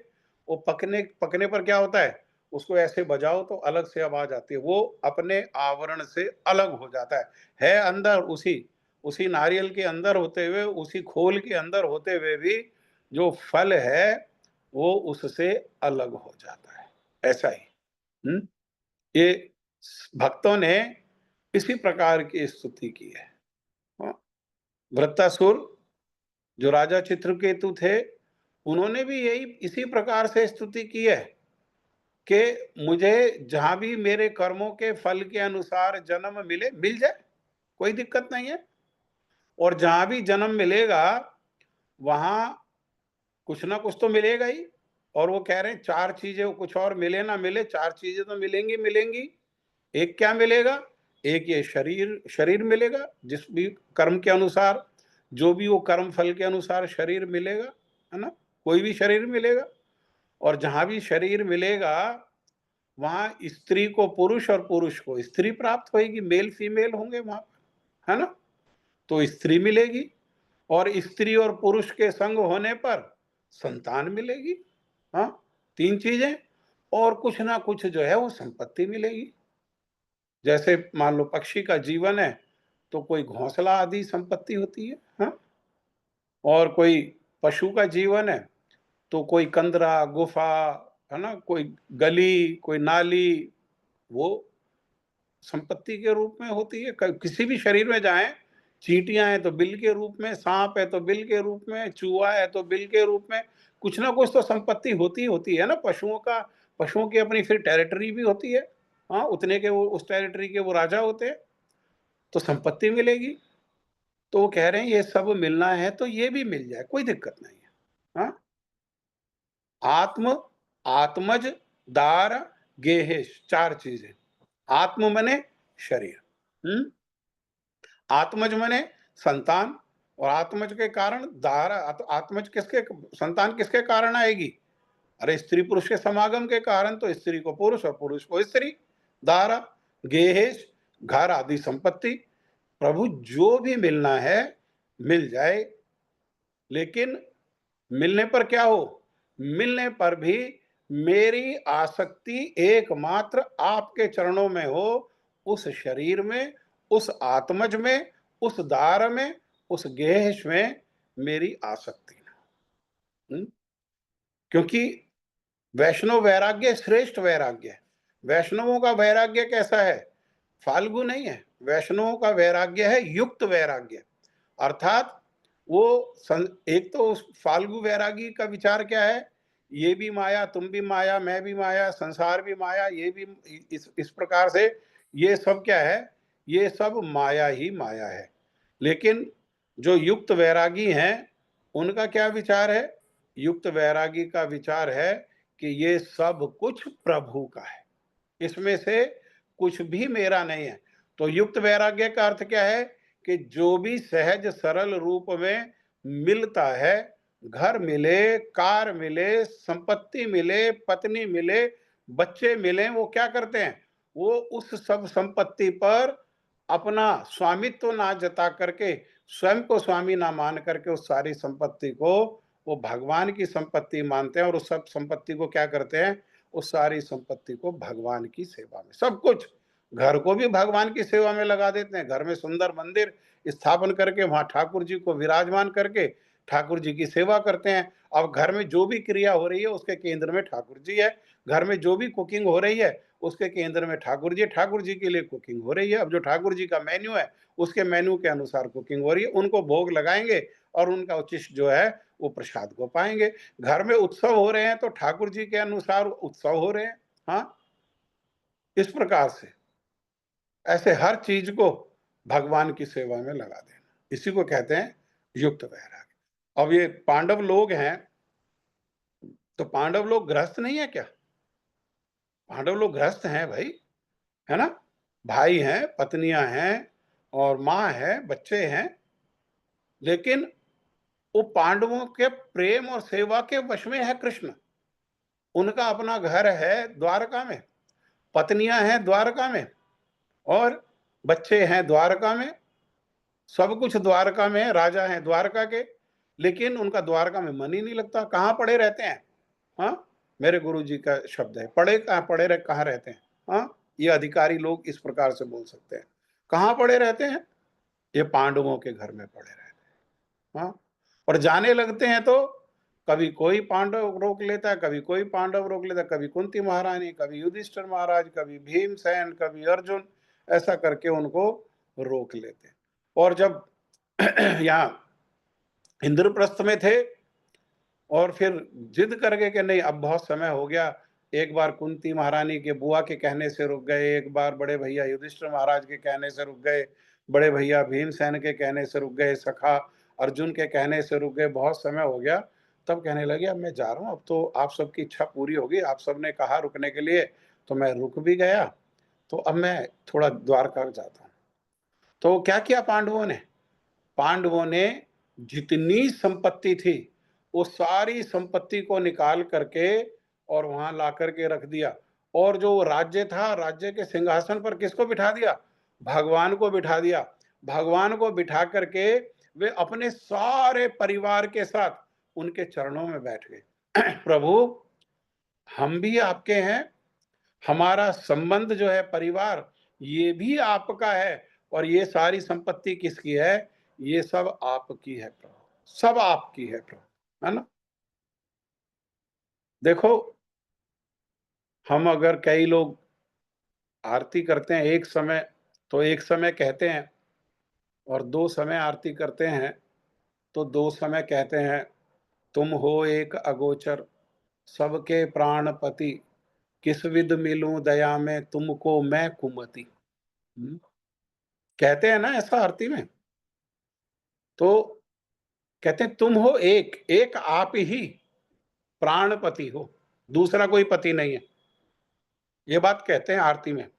वो पकने पकने पर क्या होता है? उसको ऐसे बजाओ तो अलग से आवाज आती है, वो अपने आवरण से अलग हो जाता है अंदर उसी उसी नारियल के अंदर होते हुए, उसी खोल के अंदर होते हुए भी जो फल है वो उससे अलग हो जाता है। ऐसा ही ये भक्तों ने इसी प्रकार की स्तुति की है। हाँ, वृत्तासुर जो राजा चित्रकेतु थे, उन्होंने भी यही इसी प्रकार से स्तुति की है कि मुझे जहां भी मेरे कर्मों के फल के अनुसार जन्म मिले, मिल जाए, कोई दिक्कत नहीं है। और जहां भी जन्म मिलेगा वहां कुछ ना कुछ तो मिलेगा ही। और वो कह रहे हैं चार चीजें, कुछ और मिले ना मिले, चार चीजें तो मिलेंगी मिलेंगी। एक क्या मिलेगा? एक ये शरीर, शरीर मिलेगा, जिस भी कर्म के अनुसार, जो भी वो कर्म फल के अनुसार शरीर मिलेगा, है ना, कोई भी शरीर मिलेगा। और जहां भी शरीर मिलेगा वहां स्त्री को पुरुष और पुरुष को स्त्री प्राप्त होगी, मेल फीमेल होंगे वहां पर, है ना। तो स्त्री मिलेगी और स्त्री और पुरुष के संग होने पर संतान मिलेगी। हाँ, तीन चीजें। और कुछ ना कुछ जो है वो संपत्ति मिलेगी। जैसे मान लो पक्षी का जीवन है तो कोई घोंसला आदि संपत्ति होती है, हाँ? और कोई पशु का जीवन है तो कोई कंदरा, गुफा, है ना, कोई गली, कोई नाली, वो संपत्ति के रूप में होती है। किसी भी शरीर में जाएं, चींटियां हैं तो बिल के रूप में, सांप है तो बिल के रूप में, चूहा है तो बिल के रूप में, कुछ ना कुछ तो संपत्ति होती है ना। पशुओं की अपनी फिर टेरिटरी भी होती है। हाँ, उतने के वो उस टेरिटरी के वो राजा होते हैं, तो संपत्ति मिलेगी। तो वो कह रहे हैं ये सब मिलना है तो ये भी मिल जाए, कोई दिक्कत नहीं है। हाँ, आत्म, आत्मज, दार, गेहेश, 4 चीजें। आत्म मने शरीर। आत्मज मने संतान, और आत्मज के कारण दार, आत्मज किसके, संतान किसके कारण आएगी? अरे स्त्री पुरुष के समागम के कारण, तो स्त्री को पुरुष और पुरुष को स्त्री। दारा, गेहेश, घर आदि संपत्ति। प्रभु जो भी मिलना है मिल जाए, लेकिन मिलने पर क्या हो? मिलने पर भी मेरी आसक्ति एकमात्र आपके चरणों में हो, उस शरीर में, उस आत्मज में, उस दार में, उस गेहश में मेरी आसक्ति ना। क्योंकि वैष्णव वैराग्य श्रेष्ठ वैराग्य है। वैष्णवों का वैराग्य कैसा है? फाल्गु नहीं है, वैष्णवों का वैराग्य है युक्त वैराग्य। अर्थात वो एक तो उस फाल्गु वैरागी का विचार क्या है? ये भी माया, तुम भी माया, मैं भी माया, संसार भी माया, ये भी इस प्रकार से ये सब क्या है? ये सब माया ही माया है। लेकिन जो युक्त वैरागी हैं उनका क्या विचार है? युक्त वैरागी का विचार है कि ये सब कुछ प्रभु का है, इसमें से कुछ भी मेरा नहीं है। तो युक्त वैराग्य का अर्थ क्या है? कि जो भी सहज सरल रूप में मिलता है, घर मिले, कार मिले, संपत्ति मिले, पत्नी मिले, बच्चे मिले, वो क्या करते हैं? वो उस सब संपत्ति पर अपना स्वामित्व ना जता करके, स्वयं को स्वामी ना मान करके, उस सारी संपत्ति को वो भगवान की संपत्ति मानते हैं, और उस सब संपत्ति को क्या करते हैं? उस सारी संपत्ति को भगवान की सेवा में, सब कुछ, घर को भी भगवान की सेवा में लगा देते हैं। घर में सुंदर मंदिर स्थापन करके वहां ठाकुर जी को विराजमान करके ठाकुर जी की सेवा करते हैं। अब घर में जो भी क्रिया हो रही है उसके केंद्र में ठाकुर जी है। घर में जो भी कुकिंग हो रही है उसके केंद्र में ठाकुर जी, ठाकुर जी के लिए कुकिंग हो रही है। अब जो ठाकुर जी का मेन्यू है उसके मेन्यू के अनुसार कुकिंग हो रही है, उनको भोग लगाएंगे और उनका उचिष्ट जो है वो प्रसाद को पाएंगे। घर में उत्सव हो रहे हैं तो ठाकुर जी के अनुसार उत्सव हो रहे हैं। हाँ, इस प्रकार से ऐसे हर चीज को भगवान की सेवा में लगा देना, इसी को कहते हैं युक्त वैराग्य। अब ये पांडव लोग हैं, तो पांडव लोग गृहस्थ नहीं है क्या? पांडव लोग गृहस्थ हैं भाई, है ना? भाई हैं, पत्नियां हैं, और माँ है, बच्चे हैं। लेकिन वो पांडवों के प्रेम और सेवा के वश में है कृष्ण। उनका अपना घर है द्वारका में, पत्नियां हैं द्वारका में, और बच्चे हैं द्वारका में, सब कुछ द्वारका में है, राजा हैं द्वारका के। लेकिन उनका द्वारका में मन ही नहीं लगता, कहाँ पड़े रहते हैं? हाँ, मेरे गुरु जी का शब्द है, पड़े कहाँ, पड़े रह कहाँ रहते हैं? हाँ, ये अधिकारी लोग इस प्रकार से बोल सकते हैं। कहाँ पड़े रहते हैं? ये पांडवों के घर में पड़े रहते हैं। हाँ, और जाने लगते हैं तो कभी कोई पांडव रोक लेता है, कभी कोई पांडव रोक लेता है, कभी कुंती महारानी, कभी युधिष्ठिर महाराज, कभी भीमसेन, कभी अर्जुन, ऐसा करके उनको रोक लेते हैं। और जब यहाँ इंद्रप्रस्थ में थे और फिर जिद कर गए कि नहीं अब बहुत समय हो गया, एक बार कुंती महारानी के बुआ के कहने से रुक गए, एक बार बड़े भैया युधिष्ठिर महाराज के कहने से रुक गए, बड़े भैया भीमसेन के कहने से रुक गए, सखा अर्जुन के कहने से रुक गए, बहुत समय हो गया। तब कहने लगे अब मैं जा रहा हूँ, अब तो आप सबकी इच्छा पूरी होगी, आप सबने कहा रुकने के लिए तो मैं रुक भी गया, तो अब मैं थोड़ा द्वारका जाता हूँ। तो क्या किया पांडवों ने? पांडवों ने जितनी संपत्ति थी वो सारी संपत्ति को निकाल करके और वहां ला करके रख दिया। और जो राज्य था, राज्य के सिंहासन पर किसको बिठा दिया? भगवान को बिठा दिया। भगवान को बिठा करके वे अपने सारे परिवार के साथ उनके चरणों में बैठ गए। प्रभु, हम भी आपके हैं, हमारा संबंध जो है परिवार ये भी आपका है, और ये सारी संपत्ति किसकी है? ये सब आपकी है प्रभु, सब आपकी है प्रभु, है ना? देखो, हम अगर कई लोग आरती करते हैं एक समय, तो एक समय कहते हैं, और दो समय आरती करते हैं तो दो समय कहते हैं। तुम हो एक अगोचर, सबके प्राणपति, किस विध मिलूं दया में, तुमको मैं कुमति। कहते हैं ना ऐसा आरती में। तो कहते हैं तुम हो एक, एक आप ही, प्राणपति हो, दूसरा कोई पति नहीं है। ये बात कहते हैं आरती में।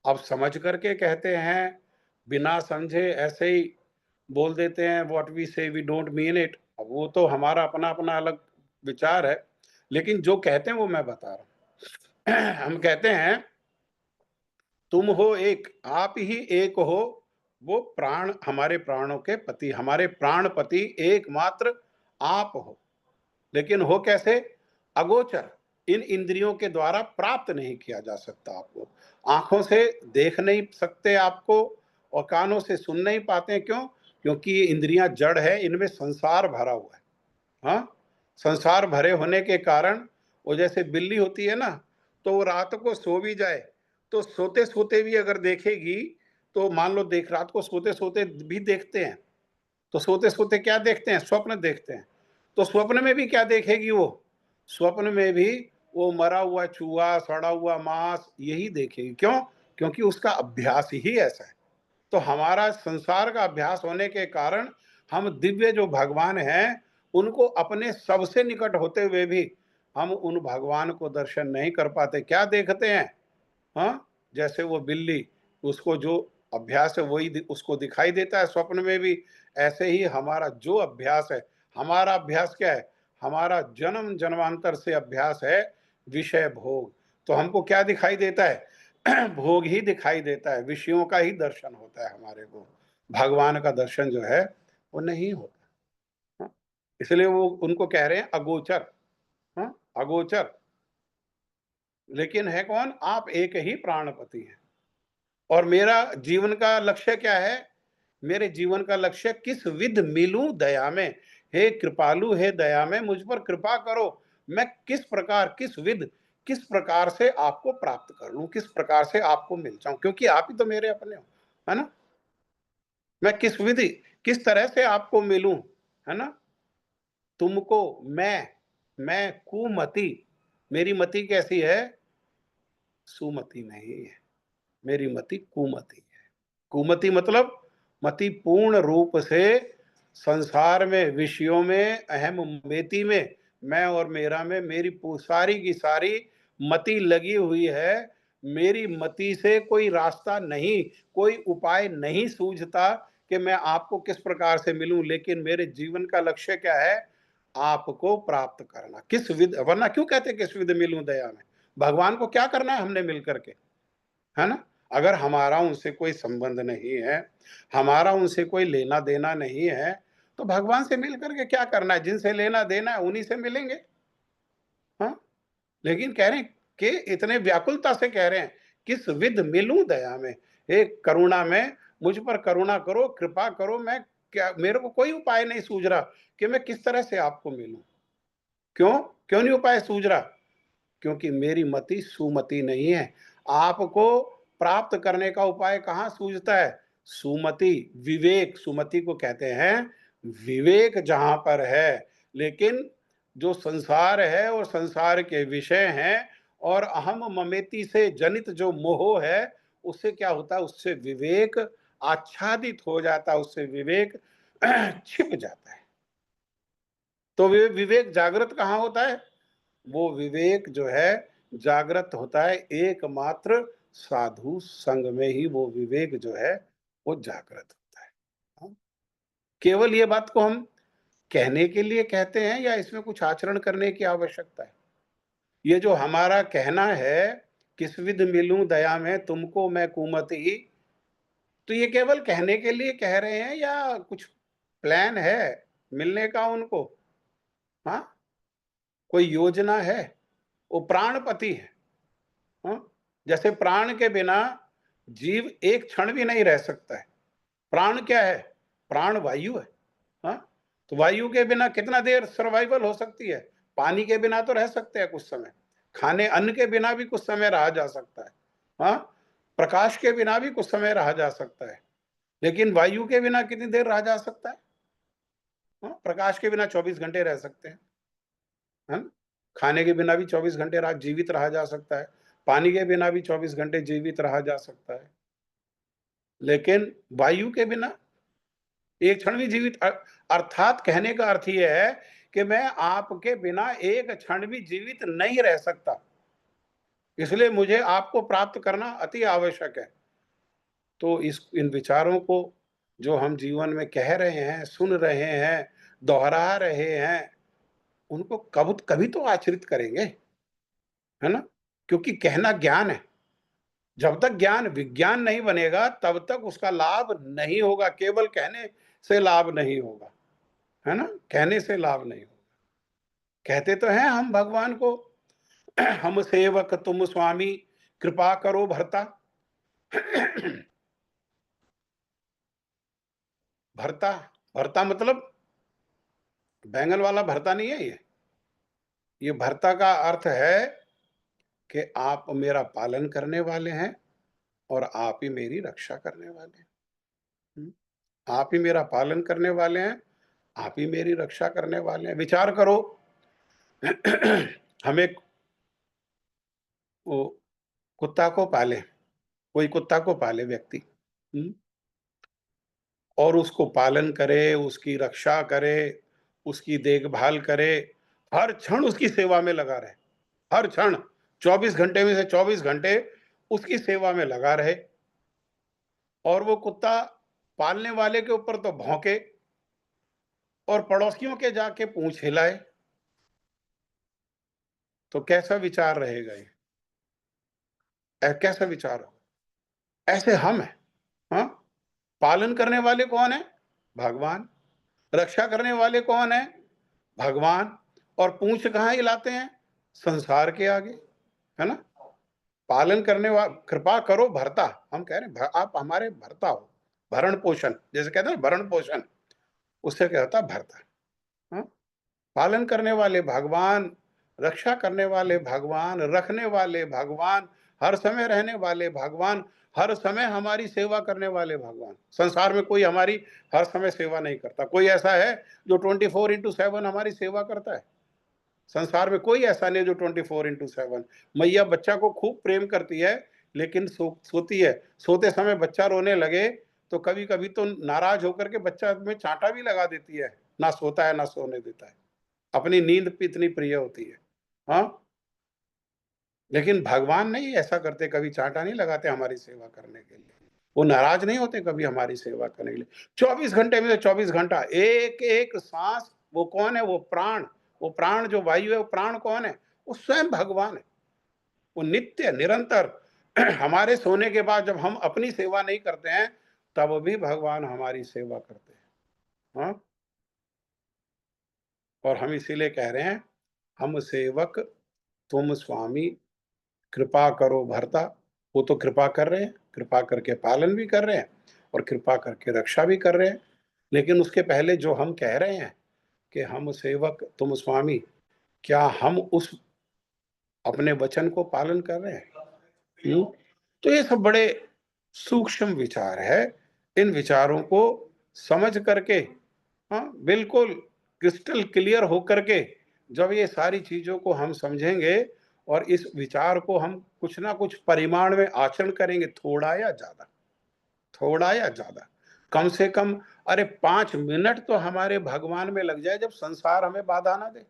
अब समझ करके कहते हैं, बिना समझे ऐसे ही बोल देते हैं, व्हाट वी से वी डोंट मीन इट। अब वो तो हमारा अपना-अपना अलग विचार है, लेकिन जो कहते हैं वो मैं बता रहा हूँ। हम कहते हैं, तुम हो एक, आप ही एक हो, वो प्राण, हमारे प्राणों के पति, हमारे प्राणपति एकमात्र आप हो। लेकिन हो कैसे? अगोचर, इन इंद्रियों के द्वारा प्राप्त नहीं किया जा सकता आपको। आँखों से देख नहीं सकते आपको और कानों से सुन नहीं पाते, क्यों? क्योंकि ये इंद्रियाँ जड़ है, इनमें संसार भरा हुआ है। हाँ? संसार भरे होने के कारण वो जैसे बिल्ली होती है ना, तो वो रात को सो भी जाए, तो सोते-सोते भी अगर देखेगी, तो मान लो रात को सोते-सोते भी देखते हैं। तो सोते-सोते क्या देखते हैं? स्वप्न देखते हैं। तो स्वप्न में भी क्या देखेगी वो? स्वप्न में भी वो मरा हुआ चूहा, सड़ा हुआ मांस यही देखेगी। क्यों? क्योंकि उसका अभ्यास ही ऐसा है। तो हमारा संसार का अभ्यास होने के कारण हम दिव्य जो भगवान हैं, उनको अपने सबसे निकट होते हुए भी हम उन भगवान को दर्शन नहीं कर पाते। क्या देखते हैं? हाँ, जैसे वो बिल्ली, उसको जो अभ्यास है वही उसको दिखाई देता है स्वप्न में भी। ऐसे ही हमारा जो अभ्यास है, हमारा अभ्यास क्या है? हमारा जन्म जन्मांतर से अभ्यास है विषय भोग। तो हमको क्या दिखाई देता है? भोग ही दिखाई देता है, विषयों का ही दर्शन होता है हमारे को। भगवान का दर्शन जो है वो नहीं होता। हाँ? इसलिए वो उनको कह रहे हैं अगोचर। हाँ? अगोचर। लेकिन है कौन? आप एक ही प्राणपति हैं। और मेरा जीवन का लक्ष्य क्या है? मेरे जीवन का लक्ष्य, किस विध मिलूं दया में। हे कृपालु, हे दया में मुझ पर कृपा करो। मैं किस प्रकार, किस विध, किस प्रकार से आपको प्राप्त कर लूं, किस प्रकार से आपको मिल जाऊं, क्योंकि आप ही तो मेरे अपने हो, है ना? मैं किस विधि, किस तरह से आपको मिलूं, है ना? तुमको मैं कुमति, मेरी मति कैसी है? सुमति नहीं है, मेरी मति कुमति है। कुमति मतलब मति पूर्ण रूप से संसार में, विषयों में, अहम मेति में, मैं और मेरा में मेरी सारी की सारी मति लगी हुई है। मेरी मति से कोई रास्ता नहीं, कोई उपाय नहीं सूझता कि मैं आपको किस प्रकार से मिलूं। लेकिन मेरे जीवन का लक्ष्य क्या है? आपको प्राप्त करना। किस विध, वरना क्यों कहते किस विध मिलूं दया में? भगवान को क्या करना है हमने मिल करके, है ना? अगर हमारा उनसे कोई संबंध नहीं है, हमारा उनसे कोई लेना-देना नहीं है, तो भगवान से मिल कर के क्या करना है? जिनसे लेना-देना है उन्हीं से मिलेंगे। हाँ? लेकिन कह रहे हैं कि इतने व्याकुलता से कह रहे हैं, किस विध मिलूं दया में, हे करुणा में मुझ पर करुणा करो, कृपा करो। मैं क्या, मेरे को कोई उपाय नहीं सूझ रहा कि मैं किस तरह से आपको मिलूं। क्यों? क्यों नहीं उपाय सूझ रहा? क्योंकि मेरी मति सुमति नहीं है। आपको प्राप्त करने का उपाय कहाँ सूझता है? सुमति, विवेक, सुमति को कहते हैं विवेक जहाँ पर है। लेकिन जो संसार है और संसार के विषय हैं और अहम ममेति से जनित जो मोह है, उससे क्या होता है? उससे विवेक आच्छादित हो जाता है, उससे विवेक छिप जाता है। तो विवेक जागृत कहाँ होता है? वो विवेक जो है जागृत होता है एकमात्र साधु संग में ही। वो विवेक जो है वो जागृत होता है। हाँ? केवल ये बात को हम कहने के लिए कहते हैं या इसमें कुछ आचरण करने की आवश्यकता है? ये जो हमारा कहना है, किस विध मिलूं दया में तुमको मैं कुमति, तो ये केवल कहने के लिए कह रहे हैं या कुछ प्लान है मिलने का उनको? हाँ, कोई योजना है? वो प्राणपति है। हाँ? जैसे प्राण के बिना जीव एक क्षण भी नहीं रह सकता है। प्राण क्या है? प्राण वायु है। हाँ? तो वायु के बिना कितना देर सर्वाइवल हो सकती है? पानी के बिना तो रह सकते हैं कुछ समय, खाने अन्न के बिना भी कुछ समय रहा जा सकता है। हाँ? प्रकाश के बिना भी कुछ समय रहा जा सकता है, लेकिन वायु के बिना कितनी देर रहा जा सकता है? हाँ? प्रकाश के बिना 24 घंटे रह सकते हैं। है ना? खाने के बिना भी 24 घंटे रात जीवित रहा जा सकता है, पानी के बिना भी 24 घंटे जीवित रहा जा सकता है, लेकिन वायु के बिना एक क्षण भी जीवित, अर्थात कहने का अर्थ ये है कि मैं आपके बिना एक क्षण भी जीवित नहीं रह सकता, इसलिए मुझे आपको प्राप्त करना अति आवश्यक है। तो इस इन विचारों को जो हम जीवन में कह रहे हैं, सुन रहे हैं, दोहरा रहे हैं, उनको कब कभी तो आचरित करेंगे, है ना? क्योंकि कहना ज्ञान है। जब तक ज्ञान विज्ञान नहीं बनेगा, तब तक उसका लाभ नहीं होगा, केवल कहने से लाभ नहीं होगा, है ना? कहने से लाभ नहीं होगा। कहते तो हैं हम भगवान को, हम सेवक तुम स्वामी, कृपा करो भरता। भरता, भरता मतलब बैंगन वाला भरता नहीं है ये। ये भरता का अर्थ है कि आप मेरा पालन करने वाले हैं और आप ही मेरी रक्षा करने वाले हैं। हुँ। आप ही मेरा पालन करने वाले हैं, आप ही मेरी रक्षा करने वाले हैं। विचार करो, हम एक वो कुत्ता को पालें, कोई कुत्ता को पाले व्यक्ति, हुँ, और उसको पालन करे, उसकी रक्षा करे, उसकी देखभाल करे, हर क्षण उसकी सेवा में लगा रहे, हर क्षण 24 घंटे में से 24 घंटे उसकी सेवा में लगा रहे, और वो कुत्ता पालने वाले के ऊपर तो भौंके और पड़ोसियों के जाके पूँछ हिलाए, तो कैसा विचार रहेगा ये? कैसा विचार होगा? ऐसे हम हैं, हाँ? पालन करने वाले कौन हैं? भगवान। रक्षा करने वाले कौन हैं? भगवान। और पूँछ कहाँ हिलाते हैं? संसार के आगे, है ना? पालन करने वा कृपा करो भरता, हम कह रहे हैं आप हमारे भरता हो, भरण-पोषण, जैसे कहते हैं ना भरण-पोषण, उससे क्या होता है भरता, हाँ? पालन करने वाले भगवान, रक्षा करने वाले भगवान, रखने वाले भगवान, हर समय रहने वाले भगवान, हर समय हमारी सेवा करने वाले भगवान। संसार में कोई हमारी हर समय सेवा नहीं करता। कोई ऐसा है जो 24/7 हमारी सेवा करता है? संसार में कोई ऐसा नहीं जो 24/7। मैया बच्चा को खूब प्रेम करती है, लेकिन सोती है। सोते समय बच्चा रोने लगे, तो कभी-कभी तो नाराज़ होकर के बच्चा में चाँटा भी लगा देती है। ना सोता है, ना सोने देता है। अपनी नींद पे इतनी प्रिय होती है। हाँ? लेकिन भगवान नहीं ऐसा करते, कभी चाँटा नहीं लगाते हमारी सेवा करने के लिए। वो नाराज़ नहीं होते कभी हमारी सेवा करने के लिए। 24 घंटे में से 24 घंटा, एक-एक साँस, वो कौन है? वो प्राण। वो प्राण जो वायु है, वो प्राण कौन है? वो स्वयं भगवान है। वो नित्य, निरंतर हमारे सोने के बाद जब हम अपनी सेवा नहीं करते हैं, तब भी भगवान हमारी सेवा करते हैं। हाँ? और हम इसीलिए कह रहे हैं, हम सेवक, तुम स्वामी, कृपा करो भरता। वो तो कृपा कर रहे हैं, कृपा करके पालन भी कर रहे हैं और कृपा करके रक्षा भी कर रहे हैं। लेकिन उसके पहले जो हम कह रहे हैं कि हम सेवक तुम स्वामी, क्या हम उस अपने वचन को पालन कर रहे हैं? हुँ? तो ये सब बड़े सूक्ष्म विचार है। इन विचारों को समझ करके, हाँ, बिल्कुल क्रिस्टल क्लियर होकर के जब ये सारी चीज़ों को हम समझेंगे और इस विचार को हम कुछ ना कुछ परिमाण में आचरण करेंगे, थोड़ा या ज़्यादा, कम से कम अरे 5 मिनट तो हमारे भगवान में लग जाए जब संसार हमें बाधा ना दे।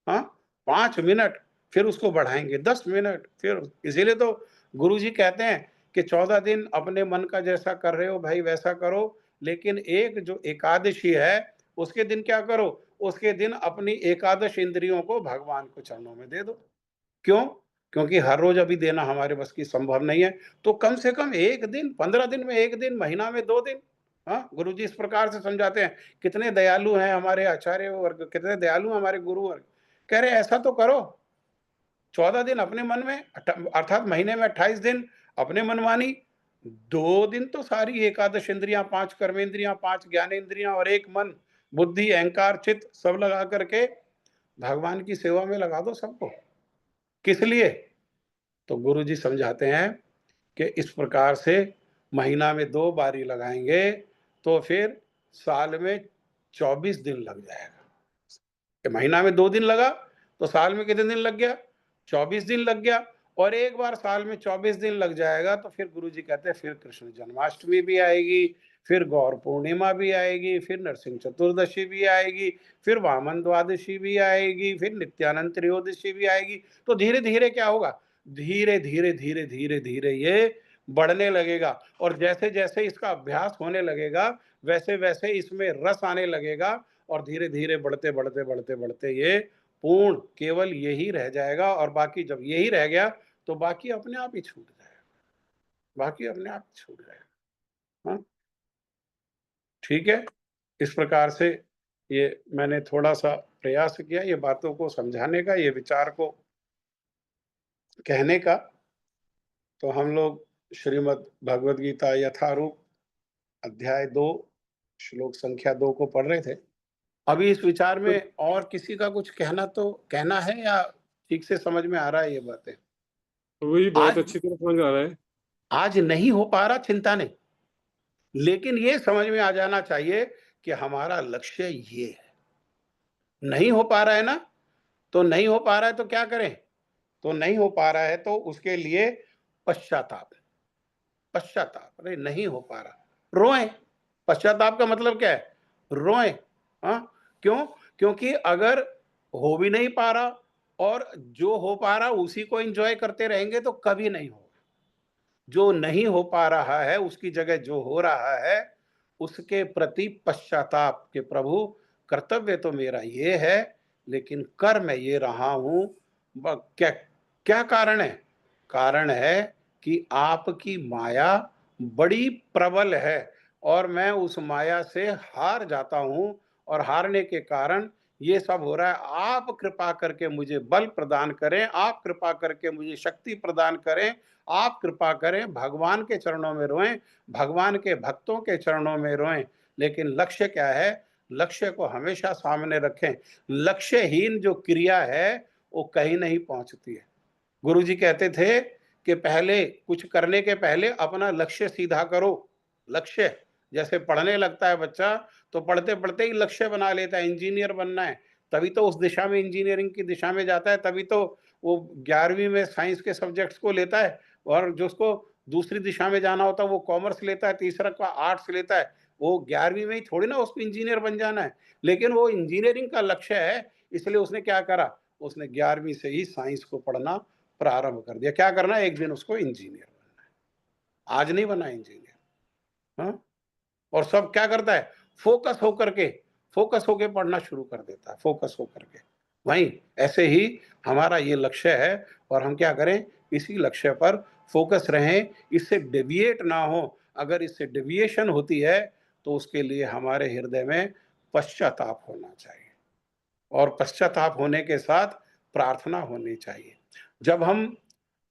हाँ? 5 मिनट, फिर उसको बढ़ाएँगे 10 मिनट, फिर इसीलिए तो गुरुजी कहते हैं कि 14 दिन अपने मन का जैसा कर रहे हो भाई वैसा करो, लेकिन एक जो एकादशी है, उसके दिन क्या करो? उसके दिन अपनी एकादश इंद्रियों को भगवान को चरणों में दे दो। क्यों? क्योंकि हर रोज़ अभी देना हमारे बस की संभव नहीं है, तो कम से कम 1 दिन, 15 दिन में 1 दिन, महीना में 2 दिन। हाँ? गुरुजी इस प्रकार से समझाते हैं, कितने दयालु हैं हमारे आचार्य वर्ग, कितने दयालु हैं हमारे गुरु वर्ग। कह रहे ऐसा तो करो, 14 दिन अपने मन में अर्थात महीने में 28 दिन अपने मनमानी, 2 दिन तो सारी एकादश इंद्रियाँ, 5 कर्मेंद्रियाँ, 5 ज्ञानेंद्रियाँ और 1 मन, बुद्धि, अहंकार, चित्त सब लगा करके भगवान की सेवा में लगा दो सबको। किस लिए? तो गुरुजी समझाते हैं कि इस प्रकार से महीना में 2 बारी लगाएँगे, तो फिर साल में 24 दिन लग जाएगा। कि महीना में 2 दिन लगा, तो साल में कितने दिन लग गया? 24 दिन लग गया, और एक बार साल में 24 दिन लग जाएगा, तो फिर गुरुजी कहते हैं फिर कृष्ण जन्माष्टमी भी आएगी, फिर गौर पूर्णिमा भी आएगी, फिर नरसिंह चतुर्दशी भी आएगी, फिर वामन द्वादशी भी आएगी, फिर नित्यानंद त्रयोदशी भी आएगी। तो धीरे धीरे क्या होगा, धीरे धीरे धीरे धीरे धीरे ये बढ़ने लगेगा, और जैसे जैसे इसका अभ्यास होने लगेगा वैसे वैसे इसमें रस आने लगेगा, और धीरे धीरे बढ़ते बढ़ते बढ़ते बढ़ते ये पूर्ण केवल यही रह जाएगा। और बाकी जब यही रह गया तो बाकी अपने आप ही छूट जाएगा, बाकी अपने आप छूट जाएगा। हाँ, ठीक है। इस प्रकार से ये मैंने थोड़ा सा प्रयास किया ये बातों को समझाने का, ये विचार को कहने का। तो हम लोग श्रीमद् भगवद गीता यथारूप अध्याय 2 श्लोक संख्या 2 को पढ़ रहे थे। अभी इस विचार तो में और किसी का कुछ कहना है, या ठीक से समझ में आ रहा है ये बातें? वही बहुत आज अच्छी तरह समझ आ रहा है। आज नहीं हो पा रहा, चिंता नहीं, लेकिन ये समझ में आ जाना चाहिए कि हमारा लक्ष्य ये है। नहीं हो पा रहा है ना, तो नहीं हो पा रहा है तो क्या करें? तो नहीं हो पा रहा है तो उसके लिए पश्चाताप, पश्चाताप, अरे नहीं हो पा रहा, रोएं। पश्चाताप का मतलब क्या है? रोएं। हाँ, क्यों? क्योंकि अगर हो भी नहीं पा रहा और जो हो पा रहा उसी को एंजॉय करते रहेंगे तो कभी नहीं होगा। जो नहीं हो पा रहा है उसकी जगह जो हो रहा है उसके प्रति पश्चाताप के प्रभु, कर्तव्य तो मेरा ये है लेकिन कर मैं ये रहा हूं। क्या क्या कारण है? कारण है कि आपकी माया बड़ी प्रबल है और मैं उस माया से हार जाता हूं, और हारने के कारण ये सब हो रहा है। आप कृपा करके मुझे बल प्रदान करें, आप कृपा करके मुझे शक्ति प्रदान करें, आप कृपा करें। भगवान के चरणों में रोएं, भगवान के भक्तों के चरणों में रोएं। लेकिन लक्ष्य क्या है? लक्ष्य को हमेशा सामने रखें। लक्ष्यहीन जो क्रिया है वो कहीं नहीं पहुंचती है। गुरुजी कहते थे कि पहले कुछ करने के पहले अपना लक्ष्य सीधा करो। लक्ष्य जैसे पढ़ने लगता है बच्चा तो पढ़ते पढ़ते ही लक्ष्य बना लेता है, इंजीनियर बनना है, तभी तो उस दिशा में इंजीनियरिंग की दिशा में जाता है, तभी तो वो 11वीं में साइंस के सब्जेक्ट्स को लेता है, और जो उसको दूसरी दिशा में जाना होता है वो कॉमर्स लेता है, तीसरा का आर्ट्स लेता है। वो 11वीं में ही थोड़ी ना उसको इंजीनियर बन जाना है, लेकिन वो इंजीनियरिंग का लक्ष्य है, इसलिए उसने क्या करा, उसने 11वीं से ही साइंस को पढ़ना प्रारंभ कर दिया। क्या करना है? एक दिन उसको इंजीनियर बनना है। आज नहीं बना इंजीनियर। हाँ, और सब क्या करता है? फोकस होकर के, फोकस होकर पढ़ना शुरू कर देता है, फोकस होकर के। वहीं ऐसे ही हमारा ये लक्ष्य है और हम क्या करें? इसी लक्ष्य पर फोकस रहें, इससे डेविएट ना हो। अगर इससे डेविएशन होती है तो उसके लिए हमारे हृदय में पश्चाताप होना चाहिए, और पश्चाताप होने के साथ प्रार्थना होनी चाहिए। जब हम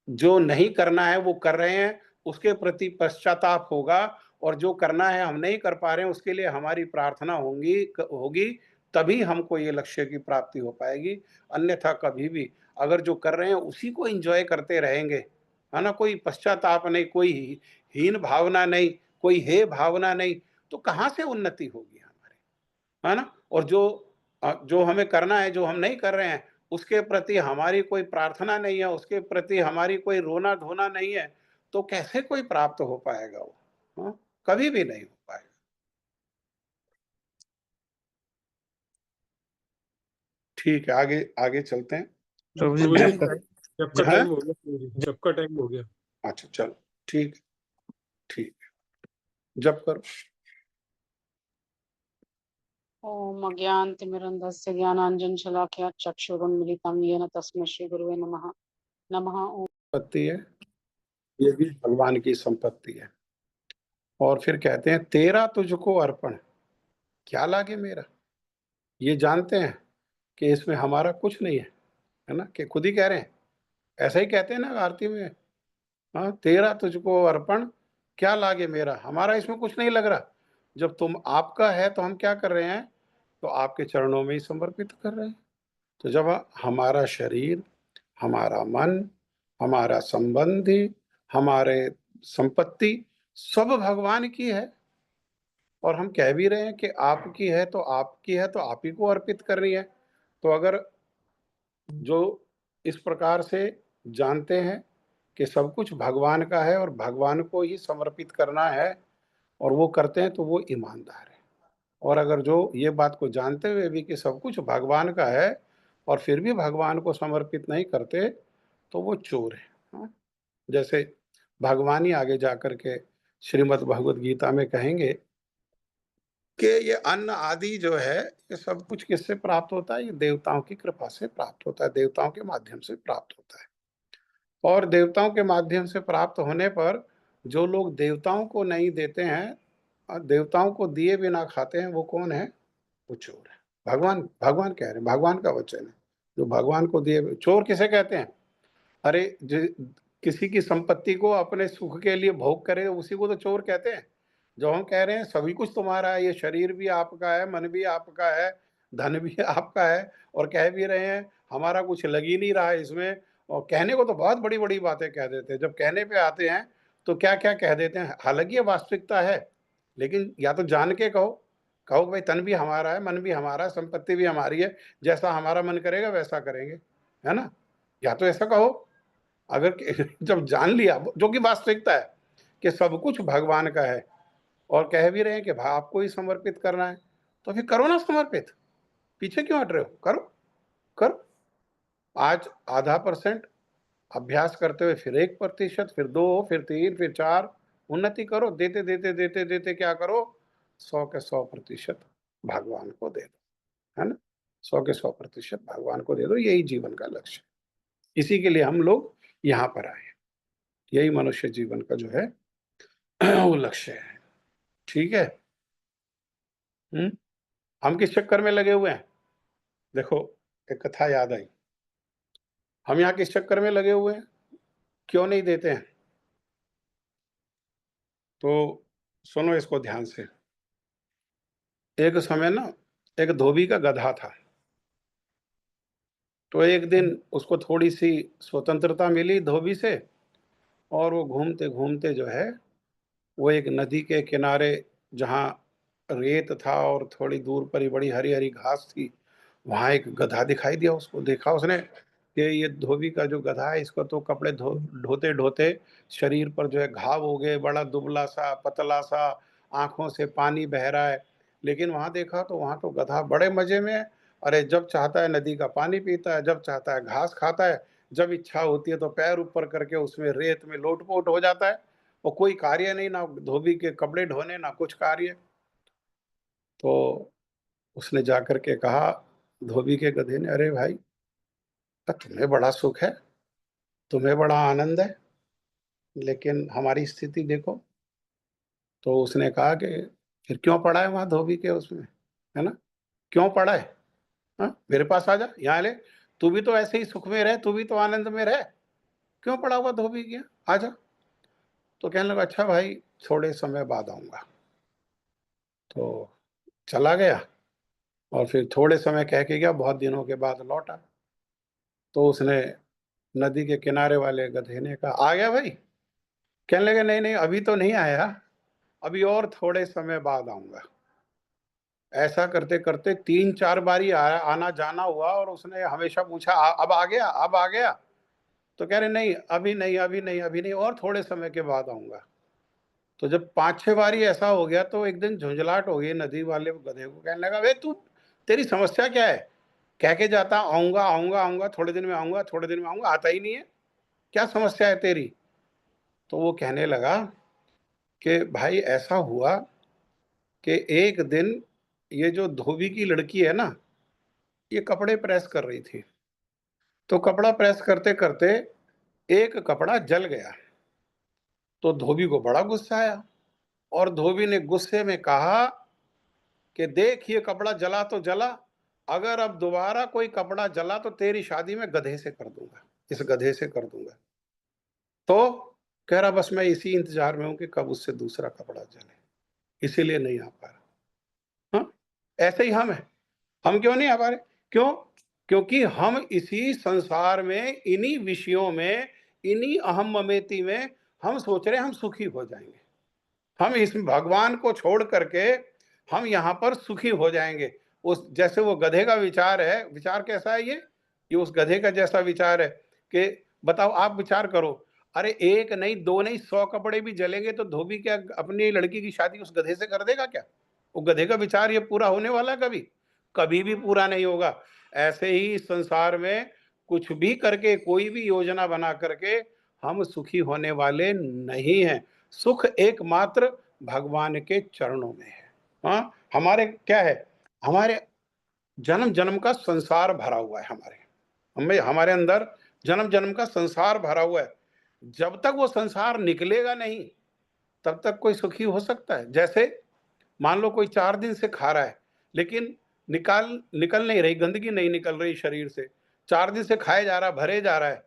जो नहीं करना है वो कर रहे हैं उसके प्रति पश्चाताप होगा, और जो करना है हम नहीं कर पा रहे हैं उसके लिए हमारी प्रार्थना होगी, तभी हमको ये लक्ष्य की प्राप्ति हो पाएगी। अन्यथा कभी भी अगर जो कर रहे हैं उसी को एंजॉय करते रहेंगे, है ना, कोई पश्चाताप नहीं, कोई हीन भावना नहीं, कोई हे भावना नहीं, तो कहाँ से उन्नति होगी हमारी, है ना? और जो हमें करना है, जो हम नहीं कर रहे हैं, उसके प्रति हमारी कोई प्रार्थना नहीं है, उसके प्रति हमारी कोई रोना-धोना नहीं है, तो कैसे कोई प्राप्त हो पाएगा वो? हाँ, कभी भी नहीं हो पाएगा। ठीक है, आगे आगे चलते हैं। प्रभु जी जब का हाँ? टाइम हो गया, प्रभु जी जब का टाइम हो गया। अच्छा चलो, ठीक है, ठीक है। जप करो। ॐ अज्ञानतिमिरन्धस्य ज्ञानाञ्जनशलाकया चक्षुरुन्मिलितं येन तस्मै श्रीगुरुवे नमः। नमः ॐ। संपत्ति है, ये भी भगवान की संपत्ति है। और फिर कहते हैं तेरा तुझको अर्पण, क्या लागे मेरा? ये जानते हैं कि इसमें हमारा कुछ नहीं है ना? कि खुद ही कह रहे हैं, ऐसा ही कहते हैं ना आरती में। हाँ, तेरा तुझको अर्पण, क्या लागे मेरा? हमारा इसमें कुछ नहीं लग रहा। जब तुम आपका है तो हम क्या कर रहे हैं? तो आपके चरणों में ही समर्पित कर रहे हैं। तो जब हमारा शरीर, हमारा मन, हमारा संबंधी, हमारे संपत्ति सब भगवान की है, और हम कह भी रहे हैं कि आपकी है तो आपकी है तो आप ही को अर्पित कर रही है। तो अगर जो इस प्रकार से जानते हैं कि सब कुछ भगवान का है और भगवान को ही समर्पित करना है, और वो करते हैं तो वो ईमानदार है। और अगर जो ये बात को जानते हुए भी कि सब कुछ भगवान का है और फिर भी भगवान को समर्पित नहीं करते, तो वो चोर है। हाँ? जैसे भगवान ही आगे जाकर के श्रीमद् भगवद गीता में कहेंगे कि ये अन्न आदि जो है, ये सब कुछ किससे प्राप्त होता है? ये देवताओं की कृपा से प्राप्त होता है, देवताओं के माध्यम से प्राप्त होता है। और देवताओं के माध्यम से प्राप्त होने पर जो लोग देवताओं को नहीं देते हैं और देवताओं को दिए बिना खाते हैं, वो कौन है? वो चोर है। भगवान भगवान कह रहे हैं, भगवान का वचन है। जो भगवान को दिए, चोर किसे कहते हैं? अरे किसी की संपत्ति को अपने सुख के लिए भोग करे, उसी को तो चोर कहते हैं। जो हम कह रहे हैं सभी कुछ तुम्हारा है, ये शरीर भी आपका है, मन भी आपका है, धन भी आपका है, और कह भी रहे हैं हमारा कुछ लग ही नहीं रहा है इसमें। और कहने को तो बहुत बड़ी बड़ी बातें कह देते हैं, जब कहने पे आते हैं तो क्या क्या कह देते हैं। हालांकि ये वास्तविकता है, लेकिन या तो जान के कहो, कहो भाई तन भी हमारा है, मन भी हमारा है, संपत्ति भी हमारी है, जैसा हमारा मन करेगा वैसा करेंगे, है ना? या तो ऐसा कहो। अगर जब जान लिया, जो कि वास्तविकता है कि सब कुछ भगवान का है, और कह भी रहे हैं कि भाई आपको ही समर्पित करना है, तो फिर करो ना समर्पित। पीछे क्यों हट रहे हो? करो, करो। आज %.5 अभ्यास करते हुए फिर 1%, फिर 2, फिर 3, फिर 4 उन्नति करो। देते देते देते देते क्या करो? 100 के 100% भगवान को दे दो, है ना? 100 के 100% भगवान को दे दो। यही जीवन का लक्ष्य है। इसी के लिए हम लोग यहाँ पर आए। यही मनुष्य जीवन का जो है वो लक्ष्य है। ठीक है। हम किस चक्कर में लगे हुए हैं? देखो, एक कथा याद आई। हम यहाँ किस चक्कर में लगे हुए हैं? क्यों नहीं देते हैं? तो सुनो इसको ध्यान से। एक समय ना, एक धोबी का गधा था। तो एक दिन उसको थोड़ी सी स्वतंत्रता मिली धोबी से, और वो घूमते घूमते जो है, वो एक नदी के किनारे, जहाँ रेत था और थोड़ी दूर पर ही बड़ी हरी हरी घास थी, वहां एक गधा दिखाई दिया उसको। देखा उसने कि ये धोबी का जो गधा है, इसको तो कपड़े ढोते ढोते शरीर पर जो है घाव हो गए, बड़ा दुबला सा पतला सा, आंखों से पानी बह रहा है। लेकिन वहां देखा तो वहां तो गधा बड़े मजे में है। अरे जब चाहता है नदी का पानी पीता है, जब चाहता है घास खाता है, जब इच्छा होती है तो पैर ऊपर करके उसमें रेत में लोटपोट हो जाता है। और कोई कार्य नहीं, ना धोबी के कपड़े ढोने, ना कुछ कार्य। तो उसने जाकर के कहा धोबी के गधे ने, अरे भाई, तुम्हें बड़ा सुख है, तुम्हें बड़ा आनंद है, लेकिन हमारी स्थिति देखो। तो उसने कहा कि फिर क्यों पड़ा है वहां धोबी के उसमें, है ना? क्यों पड़ा है? हाँ, मेरे पास आ जा, यहाँ ले। तू भी तो ऐसे ही सुख में रहे, तू भी तो आनंद में रहे, क्यों पड़ा हुआ धोबी के यहाँ? आ जा। तो कहने लगा, अच्छा भाई, थोड़े समय बाद आऊंगा। तो चला गया, और फिर थोड़े समय कह के गया, बहुत दिनों के बाद लौटा। तो उसने नदी के किनारे वाले गधे ने कहा, आ गया भाई? कहने लगे, नहीं नहीं, अभी तो नहीं आया, अभी और थोड़े समय बाद आऊंगा। ऐसा करते करते 3-4 बारी आया, आना जाना हुआ, और उसने हमेशा पूछा, अब आ गया, अब आ गया? तो कह रहे, नहीं अभी नहीं, अभी नहीं, अभी नहीं, और थोड़े समय के बाद आऊंगा। तो जब 5-6 बारी ऐसा हो गया, तो एक दिन झुंझलाहट हो गई नदी वाले गधे को। कहने लगा, वे तू, तेरी समस्या क्या है? कह के जाता आऊंगा आऊंगा आऊंगा, थोड़े दिन में आऊंगा, थोड़े दिन में आऊंगा, आता ही नहीं है, क्या समस्या है तेरी? तो वो कहने लगा कि भाई ऐसा हुआ कि एक दिन ये जो धोबी की लड़की है ना, ये कपड़े प्रेस कर रही थी। तो कपड़ा प्रेस करते करते एक कपड़ा जल गया। तो धोबी को बड़ा गुस्सा आया, और धोबी ने गुस्से में कहा कि देख, ये कपड़ा जला तो जला, अगर अब दोबारा कोई कपड़ा जला तो तेरी शादी में गधे से कर दूंगा, इस गधे से कर दूंगा। तो कह रहा, बस मैं इसी इंतजार में हूं कि कब उससे दूसरा कपड़ा जले, इसीलिए नहीं आ पा रहा। हाँ, ऐसे ही हम हैं। हम क्यों नहीं आ पा रहे? क्यों? क्योंकि हम इसी संसार में, इन्हीं विषयों में, इन्हीं अहम ममेती में हम सोच रहे हैं हम सुखी हो जाएंगे। हम इस भगवान को छोड़ करके हम यहाँ पर सुखी हो जाएंगे। उस जैसे वो गधे का विचार है, विचार कैसा है ये उस गधे का जैसा विचार है कि बताओ, आप विचार करो, अरे 1 नहीं, 2 नहीं, 100 कपड़े भी जलेंगे तो धोबी क्या अपनी लड़की की शादी उस गधे से कर देगा क्या? वो गधे का विचार ये पूरा होने वाला है कभी? कभी भी पूरा नहीं होगा। ऐसे ही इस संसार में कुछ भी करके, कोई भी योजना बना करके हम सुखी होने वाले नहीं हैं। सुख एकमात्र भगवान के चरणों में है। हाँ, हमारे क्या है? हमारे जन्म-जन्म का संसार भरा हुआ है हमारे अंदर जन्म-जन्म का संसार भरा हुआ है। जब तक वो संसार निकलेगा नहीं, तब तक कोई सुखी हो सकता है? जैसे मान लो कोई 4 दिन से खा रहा है, लेकिन निकल नहीं रही, गंदगी नहीं निकल रही शरीर से। 4 दिन से खाए जा रहा है, भरे जा रहा है,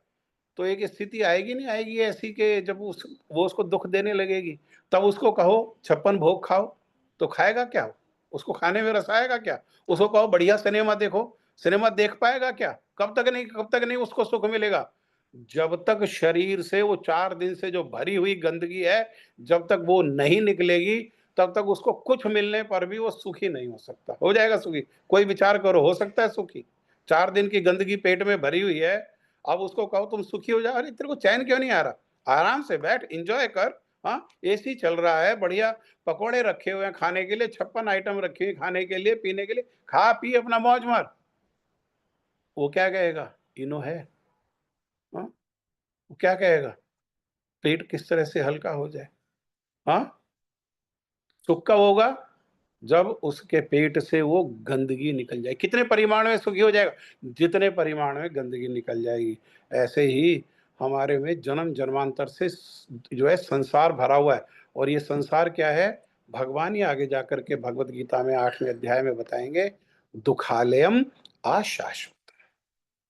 तो एक स्थिति आएगी नहीं आएगी ऐसी कि जब वो उसको दुःख देने लगेगी, तब उसको कहो 56 भोग खाओ, तो खाएगा क्या वो? उसको खाने में रस आएगा क्या? उसको कहो बढ़िया सिनेमा देखो, सिनेमा देख पाएगा क्या? कब तक नहीं उसको सुख मिलेगा? जब तक शरीर से वो 4 दिन से जो भरी हुई गंदगी है, जब तक वो नहीं निकलेगी, तब तक उसको कुछ मिलने पर भी वो सुखी नहीं हो सकता। हो जाएगा सुखी? कोई विचार करो, हो सकता है सुखी? 4 दिन की गंदगी पेट में भरी हुई है, अब उसको कहो तुम सुखी हो जाओ, अरे तेरे को चैन क्यों नहीं आ रहा? आराम से बैठ, एन्जॉय कर। हाँ, एसी चल रहा है, बढ़िया पकौड़े रखे हुए हैं खाने के लिए, 56 आइटम रखी हुई खाने के लिए, पीने के लिए, खा पी अपना मौज मार। वो क्या कहेगा? इनो है। हाँ, वो क्या कहेगा? पेट किस तरह से हल्का हो जाए। हाँ, सुख कब होगा? जब उसके पेट से वो गंदगी निकल जाए। कितने परिमाण में सुखी हो जाएगा? जितने परिमाण में गंदगी निकल जाएगी। ऐसे ही हमारे में जन्म जन्मांतर से जो है संसार भरा हुआ है, और ये संसार क्या है? भगवान ही आगे जाकर के भगवत गीता में 8वें अध्याय में बताएंगे, दुखालयम अशाश्वत।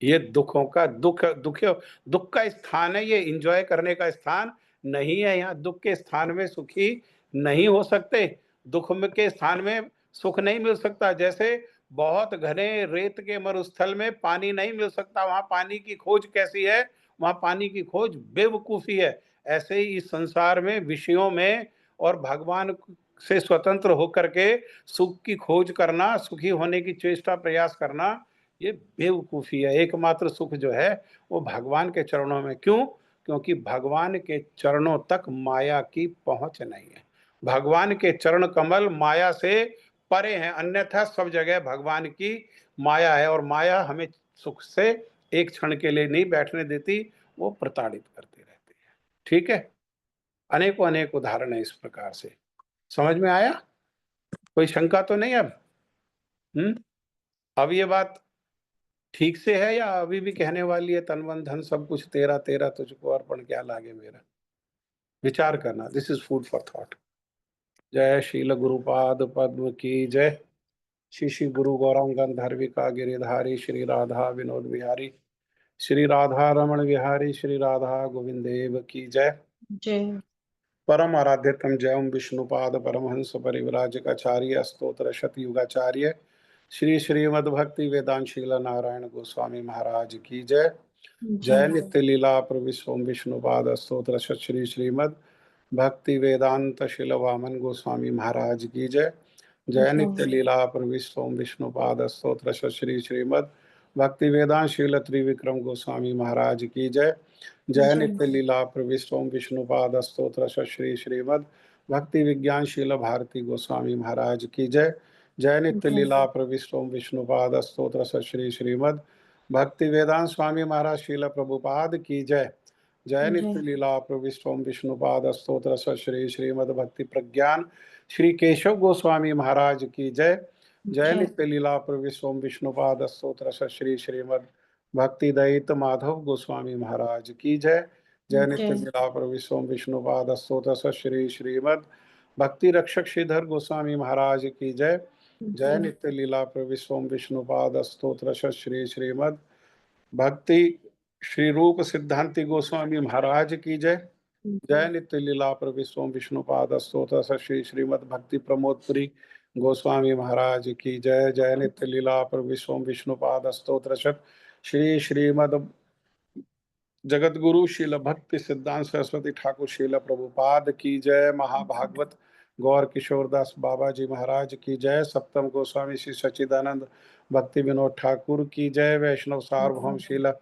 ये दुखों का दुख का स्थान है, ये एंजॉय करने का स्थान नहीं है। यहाँ दुख के स्थान में सुखी नहीं हो सकते, दुख में के स्थान में सुख नहीं मिल सकता। जैसे बहुत घने रेत के मरुस्थल में पानी नहीं मिल सकता, वहां पानी की खोज कैसी है? वहां पानी की खोज बेवकूफी है। ऐसे ही इस संसार में विषयों में और भगवान से स्वतंत्र होकर के सुख की खोज करना, सुखी होने की चेष्टा प्रयास करना, ये बेवकूफ़ी है। एकमात्र सुख जो है वो भगवान के चरणों में। क्यों? क्योंकि भगवान के चरणों तक माया की पहुँच नहीं है। भगवान के चरण कमल माया से परे हैं, अन्यथा सब जगह भगवान की माया है, और माया हमें सुख से एक क्षण के लिए नहीं बैठने देती, वो प्रताड़ित करती रहती है। ठीक है? अनेकों-अनेक उदाहरण है इस प्रकार से। समझ में आया? कोई शंका तो नहीं अब? हुँ? अब ये बात ठीक से है या अभी भी कहने वाली है तन मन धन सब कुछ तेरा तेरा तुझको अर्पण क्या लागे मेरा? विचार करना। This is food for thought. जय शील गुरुपाद पद्म की जय। श्री श्री गुरु गौरांगन धर्विका गिरिधारी श्री राधा विनोद विहारी श्री राधा रमण विहारी श्री राधा गोविंद देव की जय। जय। परम आराध्यतम जयम विष्णुपाद परमहंस परिव्राजकाचार्य स्तोत्र शतयुगाचार्य श्री श्रीमद् भक्ति वेदांत शील नारायण गोस्वामी महाराज की जय। जय नित्य लीला प्रविश्वम विष्णुपाद स्तोत्र श्री श्रीमद् भक्ति वेदांत शिल वामन गोस्वामी महाराज की जय। जय नित्य लीला प्रविश्वम विष्णुपाद स्तोत्र श्री श्रीमद् भक्ति वेदांत शील त्रिविक्रम गोस्वामी महाराज की जय। जय नित्य लीला प्रविश्वम विष्णुपाद स्तोत्र श्री श्रीमद् भक्ति विज्ञान शील भारती गोस्वामी महाराज की जय। जय नित्य लीला प्रविश्वम विष्णुपाद स्तोत्र श्री श्रीमद् भक्ति वेदांत स्वामी महाराज शील प्रभुपाद की जय। जय नित्य लीला प्रविष्टोम विष्णुपाद स्तोत्र श्री श्रीमद् भक्ति प्रज्ञान श्री केशव गोस्वामी महाराज की जय। जय नित्य लीला प्रविष्टोम विष्णुपाद स्तोत्र श्री श्रीमद् भक्ति दयित माधव गोस्वामी महाराज की जय। जय नित्य लीला प्रविष्टोम विष्णुपाद स्तोत्र श्री श्रीमद् भक्ति रक्षक श्रीधर गोस्वामी महाराज की जय। जय नित्य लीला प्रविष्टोम विष्णुपाद स्तोत्र श्री श्रीमद् भक्ति श्री रूप सिद्धांति गोस्वामी महाराज की जय। जय नित्य लीला प्रविश्वम विष्णुपाद स्तोत्र श्री श्रीमद् भक्ति प्रमोदपुरी गोस्वामी महाराज की जय। जय नित्य लीला प्रविश्वम विष्णुपाद स्तोत्र श्री श्रीमद् जगत गुरु शील भक्ति सिद्धांत सरस्वती ठाकुर शील प्रभुपाद की जय। महाभागवत गौर किशोरदास बाबा जी महाराज की जय। सप्तम गोस्वामी श्री सच्चिदानंद भक्ति विनोद ठाकुर की जय। वैष्णव सार्वभौम शील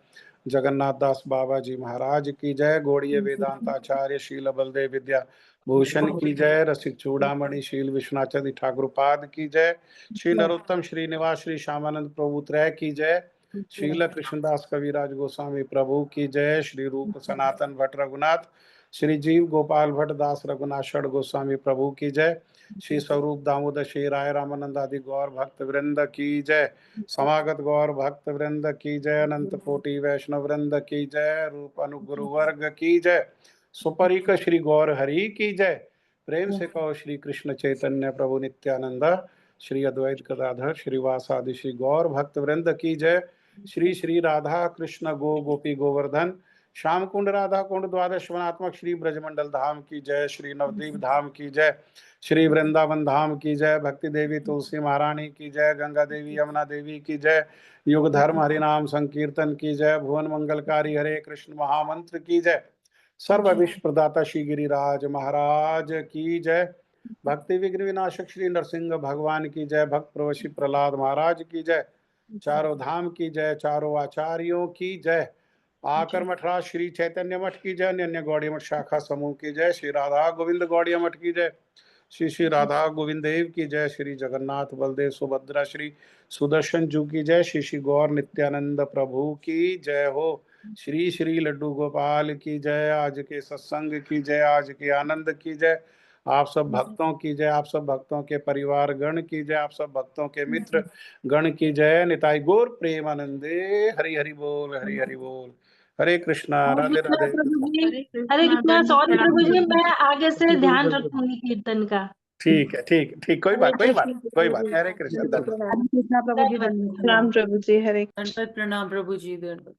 जगन्नाथ दास बाबा जी महाराज की जय। गौड़ीय वेदांताचार्य शील बलदेव विद्या भूषण की जय। रसिक चूड़ामणि शील विश्वनाथ ठाकुर पाद की जय। श्री नरोत्तम श्रीनिवास श्री श्यामानंद प्रभु त्रय की जय। शील कृष्णदास कविराज गोस्वामी प्रभु की जय। श्री रूप सनातन भट्ट रघुनाथ श्री जीव गोपाल भट्ट दास रघुनाथ षड गोस्वामी प्रभु की जय। श्री स्वरूप दामोदर श्री राय रामानंद आदि गौर भक्त वृंद की जय। समागत गौर भक्त वृंद की जय। अनंत कोटि वैष्णव वृंद की जय। रूप अनुगुरु वर्ग की जय। सुपरिक श्री गौर हरि की जय। प्रेम से कहो श्री कृष्ण चैतन्य प्रभु नित्यानंद श्री अद्वैत गदाधर श्रीवासादि श्री गौर भक्त वृंद की जय। श्री श्री राधा कृष्ण गो गोपी गोवर्धन श्याम कुंड राधा कुंड द्वादश वनात्मक श्री ब्रजमंडल धाम की जय। श्री नवदीप धाम की जय। श्री वृंदावन धाम की जय। भक्ति देवी तुलसी महारानी की जय। गंगा देवी यमुना देवी की जय। युग धर्म हरिनाम संकीर्तन की जय। भुवन मंगलकारी हरे कृष्ण महामंत्र की जय। सर्व विश्व प्रदाता श्री गिरिराज महाराज की जय। भक्ति विघ्न विनाशक श्री नरसिंह भगवान की जय। भक्त प्रवशी प्रहलाद महाराज की जय। चारों धाम की जय। चारों आचार्यों की जय। आकर मठराज श्री चैतन्य मठ की जय। अन्य गौड़ी मठ शाखा समूह की जय। श्री राधा गोविंद गौड़ी मठ की जय। श्री श्री राधा गोविंद देव की जय। श्री जगन्नाथ बलदेव सुभद्रा श्री सुदर्शन जू की जय। श्री श्री गौर नित्यानंद प्रभु की जय हो। श्री श्री लड्डू गोपाल की जय। आज के सत्संग की जय। आज के आनंद की जय। आप सब भक्तों की जय। आप सब भक्तों के परिवार गण की जय। आप सब भक्तों के मित्र गण की जय। निताई गौर प्रेमानंदे। हरि हरि बोल। हरि हरि बोल। हरे कृष्णा। राधे राधे। हरे कृष्णा। सॉरी प्रभु जी, मैं आगे से ध्यान रखूंगी कीर्तन का। ठीक है, ठीक ठीक, कोई बात कोई बात। हरे कृष्ण। हरे कृष्णा प्रभु जी। प्रणाम प्रभु जी। हरे दंडवत प्रणाम प्रभु जी। दंडवत।